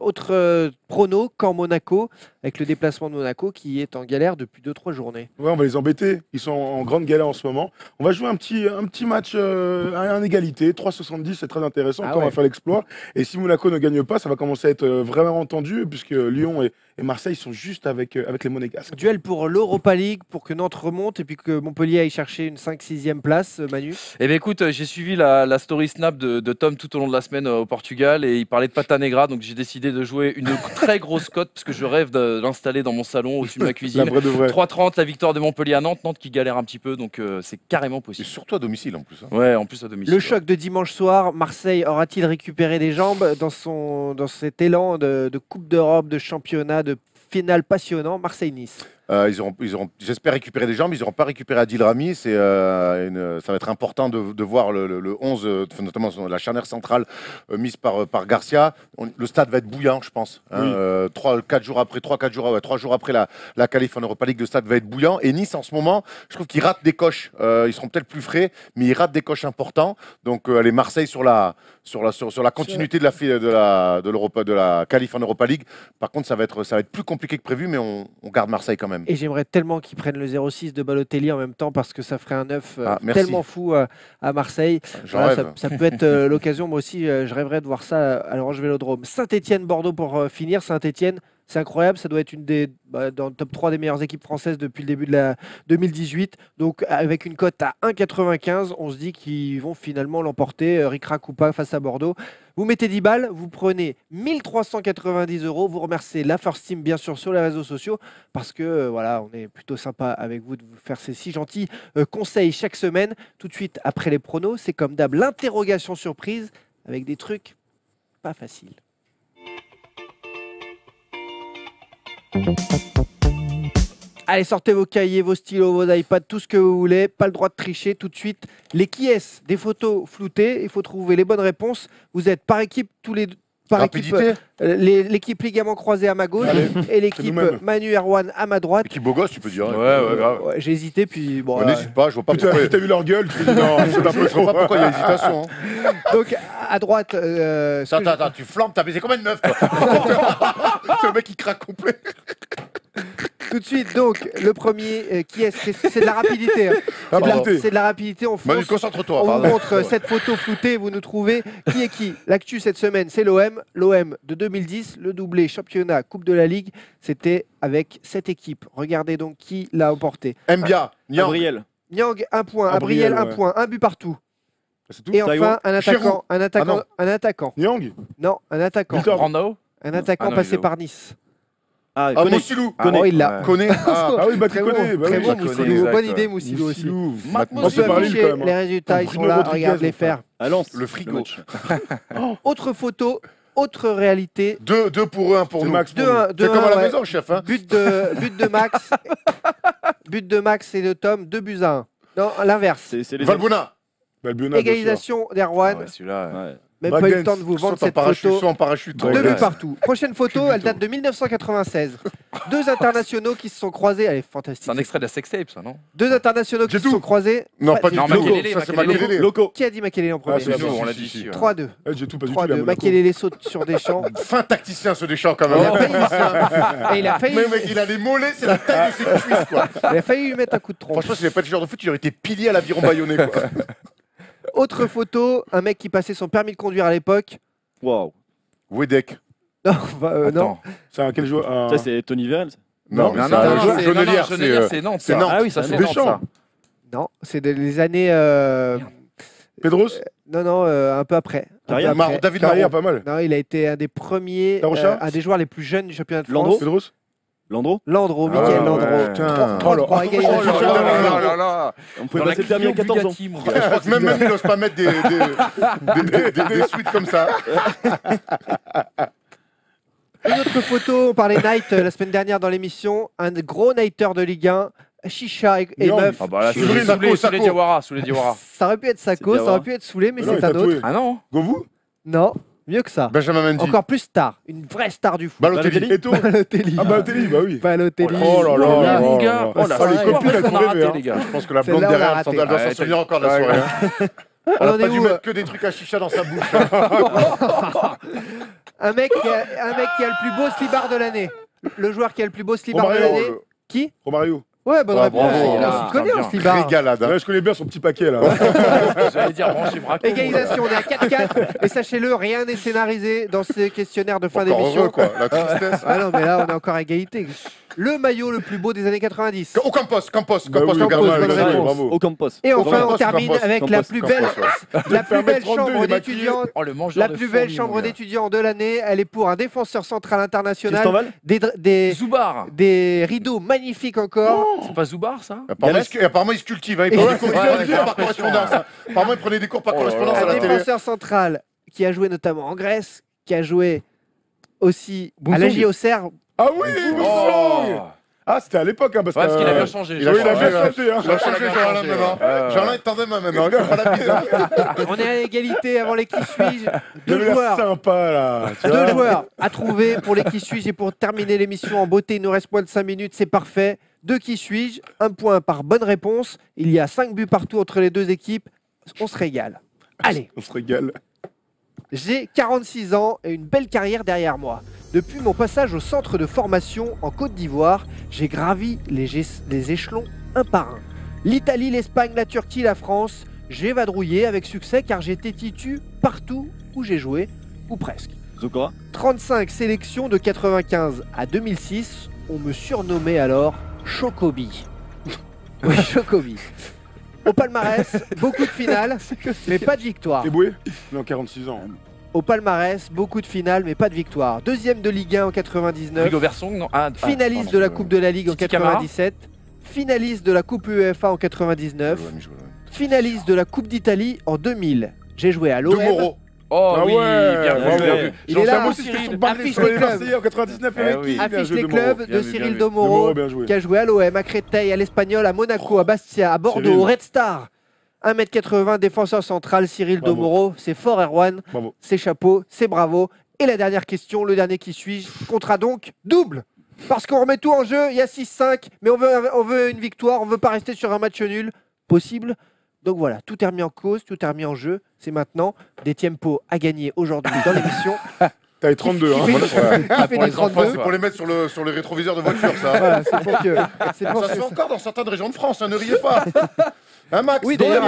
S1: prono, Caen-Monaco, avec le déplacement de Monaco qui est en galère depuis 2-3 journées.
S6: Ouais, on va les embêter. Ils sont en grande galère en ce moment. On va jouer un petit match en égalité. 3,70, c'est très intéressant.
S1: Ah
S6: Quand on
S1: ouais.
S6: va faire l'exploit. Et si Monaco ne gagne pas, ça va commencer à être vraiment tendu, puisque Lyon et Marseille sont juste avec les Monégasques.
S1: Duel pour l'Europa League, pour que Nantes remonte et puis que Montpellier aille chercher une 5-6e place, Manu.
S3: Eh bien écoute, j'ai suivi la story snap de Tom tout au long de la semaine au Portugal et il parlait de Pata Negra, donc j'ai décidé de jouer une très grosse cote parce que je rêve de l'installer dans mon salon au-dessus de ma
S6: La
S3: cuisine.
S6: vraie de vraie.
S3: 3,30 la victoire de Montpellier à Nantes, Nantes qui galère un petit peu, donc c'est carrément
S2: Et
S3: possible.
S2: surtout à domicile, en plus. Hein.
S3: Ouais, en plus à domicile.
S1: Le choc de dimanche soir, Marseille aura-t-il récupéré des jambes dans cet élan de Coupe d'Europe, de championnat, de finale passionnant, Marseille-Nice?
S2: Ils auront, j'espère, récupérer des jambes. Ils n'auront pas récupéré Adil Rami. Ça va être important de voir le 11, notamment la charnière centrale mise par Garcia. Le stade va être bouillant, je pense. Hein, 3-4 jours après, 3 jours après la qualif en Europa League, le stade va être bouillant. Et Nice, en ce moment, je trouve qu'ils ratent des coches. Ils seront peut-être plus frais, mais ils ratent des coches importants. Donc, allez, Marseille sur la continuité de la qualif en Europa League. Par contre, ça va être plus compliqué que prévu, mais on garde Marseille quand même.
S1: Et j'aimerais tellement qu'ils prennent le 0-6 de Balotelli en même temps parce que ça ferait un 9
S2: merci.
S1: tellement fou à Marseille.
S2: J'en
S1: Voilà,
S2: rêve.
S1: ça peut être l'occasion. Moi aussi, je rêverais de voir ça à l'Orange Vélodrome. Saint-Étienne-Bordeaux pour finir. Saint-Étienne, c'est incroyable. Ça doit être dans le top 3 des meilleures équipes françaises depuis le début de la 2018. Donc, avec une cote à 1,95, on se dit qu'ils vont finalement l'emporter. Ric-rac ou pas face à Bordeaux. Vous mettez 10 balles, vous prenez 1390 €. Vous remerciez la First Team, bien sûr, sur les réseaux sociaux parce que voilà, on est plutôt sympa avec vous de vous faire ces si gentils conseils chaque semaine. Tout de suite, après les pronos, c'est comme d'hab l'interrogation surprise avec des trucs pas faciles. Allez, sortez vos cahiers, vos stylos, vos iPads, tout ce que vous voulez. Pas le droit de tricher tout de suite. Les qui est des photos floutées. Il faut trouver les bonnes réponses. Vous êtes par équipe, tous les deux. Par équipe,
S2: Rapidité.
S1: l'équipe ligament croisé à ma gauche et l'équipe
S6: nous-mêmes.
S1: Manu Erwan à ma droite.
S2: Qui beau gosse, tu peux dire.
S3: Ouais, grave.
S1: Ouais, j'ai hésité, puis bon.
S2: N'hésite pas, je vois pas
S6: Putain,
S2: pourquoi.
S6: t'as vu leur gueule, tu te dis non, c'est un peu
S2: Je vois
S6: trop.
S2: pas pourquoi il y a hésitation. Hein.
S1: Donc à droite.
S2: Attends, tu flambes, t'as baisé combien de meufs, toi? C'est le mec qui craque complet.
S1: Tout de suite, donc le premier qui est, c'est de la rapidité. Hein.
S6: Rapidité.
S1: C'est de la rapidité. On
S2: Manu,
S1: fonce.
S2: concentre-toi.
S1: On vous
S2: pardon.
S1: montre cette photo floutée, vous nous trouvez qui est qui. L'actu cette semaine, c'est l'OM. L'OM de 2010, le doublé championnat, Coupe de la Ligue, c'était avec cette équipe. Regardez donc qui l'a emporté.
S2: Mbia, Niang,
S4: Gabriel.
S1: Niang, 1 point.
S6: Abriel,
S1: Abriel, 1
S6: ouais.
S1: point. Un but partout.
S6: C'est tout.
S1: Et enfin,
S4: Taïwan.
S1: un attaquant.
S2: Giroud.
S1: Un attaquant.
S2: non.
S1: Un attaquant.
S6: Nyang.
S1: Non, un attaquant.
S6: Victor.
S3: Brandao.
S1: Un attaquant
S3: Ah non,
S1: passé
S3: il est
S1: par Nice.
S4: Ah,
S2: Ah,
S4: Koné.
S2: Moussilou.
S1: Oh, il l'a.
S3: Ouais.
S2: Connaît. Ah,
S6: Ah oui, bah tu
S1: Très bon,
S6: connais. Bah
S1: très
S6: oui,
S1: bon,
S6: je connais.
S1: Moussilou.
S3: exact,
S1: Bonne
S3: ouais.
S1: idée, Moussilou aussi.
S6: Moussilou.
S1: On
S6: On
S1: se
S6: peut parler
S1: afficher
S6: quand même.
S1: les résultats, ils sont
S6: Bruno
S1: là.
S6: Rodriguez,
S1: Regarde les
S6: enfin.
S1: faire.
S4: À Lens.
S2: Le frigo.
S4: match.
S1: Autre photo, autre réalité.
S2: 2 pour eux, 1 pour
S6: C'est
S2: nous.
S6: Max.
S1: 2-1.
S2: C'est comme à la maison, chef. Hein.
S1: But de Max. But de Max et de Tom, 2-1. Non, l'inverse.
S4: C'est les
S2: Valbuena.
S6: Valbuena, bien sûr.
S1: Égalisation d'Erwan.
S3: Ouais, celui-là.
S4: Ouais.
S1: Même pas eu le temps de vous vendre
S2: Saute en
S1: cette
S2: parachute,
S1: photo.
S2: saut en parachute.
S1: Deux
S2: Ouais.
S1: buts partout. Prochaine photo, elle date de 1996. Deux internationaux qui se sont croisés. Elle est fantastique.
S3: C'est un extrait de la sextape, ça, non?
S1: Deux internationaux qui se sont croisés.
S2: Non,
S1: Ouais,
S2: pas du
S3: Non,
S2: tout.
S3: Makelele,
S2: Ça, c'est
S3: Makelele.
S2: Makelele.
S4: Loco.
S1: Qui a dit Makelele en premier?
S6: Ah, c'est
S3: Nous,
S6: si,
S3: on l'a
S6: si,
S3: dit
S6: si.
S3: ici.
S1: 3-2.
S6: J'ai tout, pas du tout. la
S1: 3-2.
S6: Monaco.
S1: Makelele saute sur Deschamps.
S2: Fin tacticien, ce Deschamps, quand
S1: Il
S2: même.
S1: a failli, et il a failli,
S2: Mais mec, il a les mollets, c'est la taille de ses cuisses, quoi.
S1: il a failli lui mettre un coup de trompe.
S2: Franchement, s'il n'avait pas été joueur de foot, il aurait été pilier à l'aviron bayonnais, quoi.
S1: Autre photo, un mec qui passait son permis de conduire à l'époque.
S4: Waouh.
S2: Wedek.
S1: Non, non.
S3: Attends.
S6: C'est un quel joueur
S4: Ça, c'est Tony Vérel.
S2: Non,
S3: Non,
S2: c'est
S3: non,
S2: un
S3: non,
S2: jeu-
S3: c'est
S2: Jonelière,
S3: c'est Nantes.
S2: c'est
S3: ça.
S2: Nantes.
S3: Ah oui, ça, c'est
S6: Deschamps.
S3: Nantes, ça.
S1: Non, c'est les années.
S6: Pedros
S1: Non, un peu après. Un peu
S4: Carrière.
S1: après.
S2: David
S6: Carrière,
S2: Marot.
S6: pas mal.
S1: Non, il a été un des premiers,
S6: Tarocha
S1: un des joueurs les plus jeunes du championnat de
S4: Landreau.
S1: France.
S6: Pedros
S4: Landreau.
S1: Landreau,
S2: Ah,
S1: Mickaël
S2: ouais.
S1: Landreau.
S2: Putain.
S1: 3-3, égalisation.
S2: Oh là là là.
S4: On pouvait
S3: Dans la
S4: passer le permis à
S3: Clio
S4: 14 ans.
S3: Bugatti, mon
S2: Je
S3: gars.
S2: crois que même il n'ose pas mettre des suites comme ça.
S1: Une autre photo, on parlait night la semaine dernière dans l'émission. Un gros nighter de Ligue 1, chicha et
S6: Nyang.
S1: meuf.
S3: Ah bah là,
S2: Soulé, Sako,
S3: Soulé Diawara, Soulé Diawara.
S1: Ça aurait pu être Sako,
S4: C'est
S1: ça aurait pu être Soulé, mais
S6: Non,
S1: c'est
S6: il
S1: un
S6: t'a
S1: autre.
S6: tué.
S3: Ah non?
S6: Govou
S1: Non, mieux que ça.
S2: Benjamin Mendy.
S1: Encore plus star, une vraie star du foot.
S2: Balotelli.
S6: Eto
S1: Balotelli.
S6: Ah, Balotelli, bah oui.
S1: Balotelli.
S6: Oh là là
S3: Oh
S6: là
S3: là, mon
S6: là
S3: gars.
S6: là.
S3: Oh là,
S6: Ah, les
S3: c'est
S6: copines, elles
S3: qu'on
S6: font
S3: a
S6: rêver,
S3: raté,
S6: hein.
S3: les gars.
S2: Je pense que la
S1: Celle-là,
S2: blonde
S1: on l'a
S2: derrière,
S1: raté.
S2: elle doit s'en
S3: Ouais,
S2: souvenir encore de la
S6: Ouais.
S2: soirée. hein. Elle
S1: On en
S2: a
S1: est
S2: pas dû
S1: où,
S2: mettre que des trucs à chicha dans sa bouche.
S1: Un mec qui a le plus beau slibard de l'année. Le joueur qui a le plus beau slibard de
S6: Romario.
S1: l'année. Qui?
S6: Romario.
S1: Ouais, bonne
S2: Ah,
S1: réponse.
S2: bravo.
S1: Il
S3: Ah,
S1: s'y connaît
S3: bien.
S1: en slibard.
S2: Régalade. hein.
S6: Ouais, je connais bien son petit paquet là.
S3: J'allais dire branché braco.
S1: Égalisation, on est à 4-4. Et sachez-le, rien n'est scénarisé dans ces questionnaires de fin
S2: Encore
S1: d'émission.
S2: heureux, quoi. La tristesse.
S1: Ah non, mais là, on est encore à égalité. Le maillot le plus beau des années 90.
S2: Au Campos, Campos,
S6: Bah
S2: Campos,
S6: oui,
S2: le
S1: Campos,
S2: gardien.
S1: bonne
S2: le gardien.
S1: réponse.
S6: Bravo.
S4: Au Campos.
S1: Et enfin,
S2: Campos,
S1: on termine
S2: Campos,
S1: avec la plus belle, la plus belle
S6: 32,
S1: chambre
S6: il est maquillé.
S1: d'étudiants.
S3: Oh, le mangeur
S1: La
S3: de
S1: plus belle
S3: fourmis,
S1: chambre
S3: mon gars.
S1: d'étudiants de l'année. Elle est pour un défenseur central international.
S4: Tristan Val.
S1: Des
S3: Zoubar.
S1: des rideaux magnifiques encore.
S3: C'est pas Zoubar, ça?
S2: Apparemment, il se cultive. hein. Il
S1: Ouais,
S2: prenait des cours
S3: ouais,
S2: par
S3: j'ai
S2: correspondance. hein. Apparemment, il prenait des cours par
S3: Oh là
S2: correspondance
S3: là.
S2: à la
S1: Un
S2: télé.
S1: défenseur central qui a joué notamment en Grèce, qui a joué aussi à
S4: Boumsong.
S1: l'AJ Auxerre.
S6: Ah oui, Boumsong. Ah, c'était à l'époque, hein, parce
S3: Ouais, parce qu'il a bien
S6: que.
S3: changé.
S2: Il a
S6: Oui, il a
S2: changé,
S6: bien
S2: hein.
S6: changé, hein.
S2: Il a changé, Jean-Alain, maintenant. Jean-Alain est tandem maintenant. Il fait pas la bise. hein.
S1: On est à égalité avant les qui suis-je.
S6: Il
S1: Deux
S6: avait l'air
S1: joueurs.
S6: sympa là. tu
S1: Deux
S6: vois.
S1: joueurs à trouver pour les qui suis-je et pour terminer l'émission en beauté. Il nous reste moins de 5 minutes, c'est parfait. Deux qui suis-je, un point par bonne réponse. Il y a 5 buts partout entre les deux équipes. On se régale. Allez,
S6: On se régale.
S1: j'ai 46 ans et une belle carrière derrière moi. Depuis mon passage au centre de formation en Côte d'Ivoire, j'ai gravi les échelons un par un. L'Italie, l'Espagne, la Turquie, la France, j'ai vadrouillé avec succès car j'étais titu partout où j'ai joué, ou presque.
S4: Zokora.
S1: 35 sélections de 95 à 2006, on me surnommait alors Chocobi. Oui, Chocobi. Au palmarès, beaucoup de finales, mais pas de victoire.
S6: Eboué Non, 46 ans.
S1: Au palmarès, beaucoup de finales, mais pas de victoire. Deuxième de Ligue 1 en 99,
S3: Rigo Versong, non?
S1: finaliste de la Coupe de la Ligue en
S3: Titi Camara.
S1: 97, finaliste de la Coupe UEFA en 99, finaliste de la Coupe d'Italie en 2000. J'ai joué à
S2: De
S1: l'OM.
S2: Moreau.
S3: Oh
S6: Ah
S3: oui,
S6: ouais,
S3: bien
S6: bravo.
S3: vu, bien vu.
S1: Il est là,
S6: Jean-Pierre aussi, c'était
S3: Cyril.
S6: son barré
S1: Affiche
S6: sur les
S1: les clubs.
S6: Marseillais en 99
S3: Eh
S6: avec
S3: oui.
S6: qui Bien
S1: Affiche
S6: joué,
S1: les
S6: de Moreau.
S1: clubs
S3: Bien
S1: de
S3: vu,
S1: Cyril
S3: bien vu.
S6: De Moreau,
S1: Domoro,
S6: bien joué.
S1: qui a joué à l'OM, à Créteil, à l'Espagnol, à Monaco, à Bastia, à Bordeaux,
S6: Cyril.
S1: au Red Star. 1m80, défenseur central, Cyril
S6: Bravo.
S1: Domoro. C'est fort, Erwan.
S6: Bravo.
S1: C'est chapeau, c'est bravo. Et la dernière question, le dernier qui suis-je, contrat donc double. Parce qu'on remet tout en jeu, il y a 6-5, mais on veut une victoire, on veut pas rester sur un match nul. Possible. Donc voilà, tout est remis en cause, tout est remis en jeu. C'est maintenant des tiempos à gagner aujourd'hui dans l'émission.
S6: T'avais 32, hein.
S1: Qui fait
S2: Pour
S1: des
S2: les enfants,
S1: 32.
S2: c'est pour les mettre sur les rétroviseurs de voiture, ça.
S1: Voilà, c'est pour que. C'est pour
S2: Ça se
S1: que
S2: fait encore dans certaines régions de France, hein, ne riez pas. Hein, Max
S1: Oui, d'ailleurs,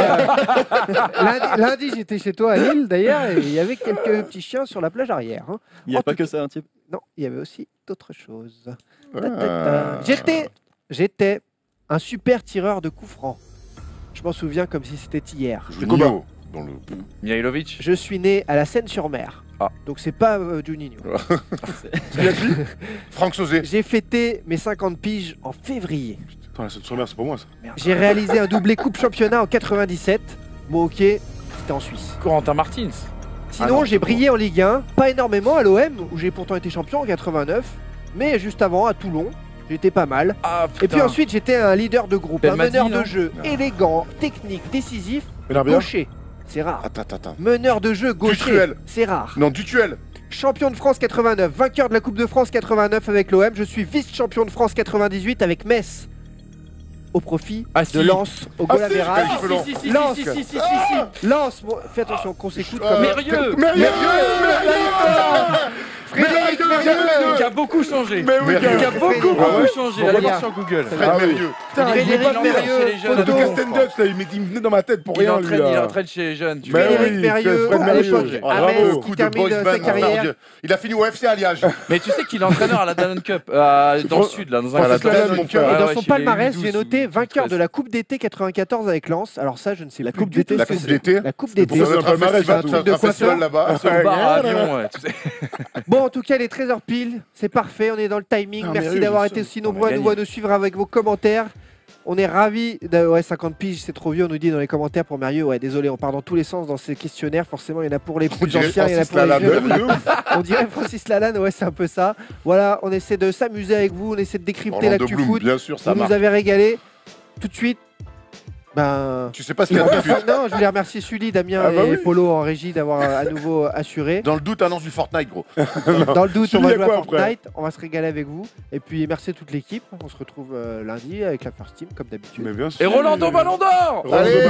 S1: lundi, j'étais chez toi à Lille, d'ailleurs, et il y avait quelques petits chiens sur la plage arrière. hein.
S4: Il n'y a
S1: En
S4: pas
S1: tout
S4: que ça, un type.
S1: Non, il y avait aussi d'autres choses.
S2: Ah.
S1: J'étais un super tireur de coups francs. Je m'en souviens comme si c'était hier.
S2: Juninho, dans le...
S3: Mihailovic.
S1: Je suis né à la Seine-sur-Mer.
S3: Ah.
S1: Donc c'est pas Juninho.
S2: Franck Sauzé.
S1: J'ai fêté mes 50 piges en février.
S6: Attends, la Seine-sur-Mer, c'est pour moi ça.
S1: J'ai réalisé un doublé Coupe Championnat en 97. Bon ok, c'était en Suisse.
S3: Corentin Martins.
S1: Sinon,
S3: Ah non,
S1: j'ai brillé en Ligue 1, pas énormément à l'OM, où j'ai pourtant été champion en 89, mais juste avant à Toulon, j'étais pas mal.
S3: Ah,
S1: Et puis ensuite, j'étais un leader de groupe, un
S3: Belmadi,
S1: meneur
S3: non
S1: de jeu, élégant, technique, décisif,
S6: Benarbia
S1: gaucher. c'est rare.
S2: Attends.
S1: Meneur de jeu gaucher,
S2: Dutuel.
S1: c'est rare.
S2: Non, Dutuel.
S1: Champion de France 89, vainqueur de la Coupe de France 89 avec l'OM. Je suis vice-champion de France 98 avec Metz. Au profit de Lens, au goal average. Lens, bon, fais attention qu'on s'écoute.
S3: Mérieux.
S1: Frédéric Mérieux,
S3: qui a beaucoup changé.
S2: Qui
S3: a beaucoup changé. Allez voir sur Google.
S2: Fred Mérieux.
S1: Frédéric Mérieux,
S6: De Castenduck, là, il venait dans ma tête pour rien.
S3: Il entraîne chez les jeunes.
S1: Frédéric Mérieux, à l'époque, à Metz, qui termine sa carrière.
S2: Il a fini au FC Alliage.
S3: Mais tu sais qu'il est entraîneur à la Danone Cup, dans le sud, là, dans un club.
S1: Et dans son palmarès, j'ai noté vainqueur de la Coupe d'été 94 avec Lens. Alors ça, je ne sais plus.
S2: La Coupe d'été. La Coupe d'été.
S1: C'est
S2: un palmarès de coiffeur
S1: là-bas.
S3: Sur le bar à Avion, ouais.
S1: Bon, en tout cas, les 13h pile, c'est parfait, on est dans le timing. Merci d'avoir été aussi nombreux à nous suivre avec vos commentaires. On est ravis. Ouais, 50 piges, c'est trop vieux, on nous dit dans les commentaires pour Mérieux. Ouais, désolé, on part dans tous les sens dans ces questionnaires. Forcément, il y en a pour les plus anciens, il y en a pour les jeunes. On dirait Francis Lalanne, ouais, c'est un peu ça. Voilà, on essaie de s'amuser avec vous, on essaie de décrypter l'actu foot.
S2: Bien sûr, ça
S1: vous nous avez régalé. Tout de suite.
S2: Tu sais pas ce qu'il y a tout de suite.
S1: Non, je voulais remercier Sully, Damien et Polo en régie d'avoir à nouveau assuré.
S2: Dans le doute, annonce du Fortnite, gros.
S1: Dans le doute, on va jouer à Fortnite, on va se régaler avec vous. Et puis merci à toute l'équipe. On se retrouve lundi avec la First Team, comme d'habitude.
S3: Et Rolando Ballon d'Or.
S2: Allez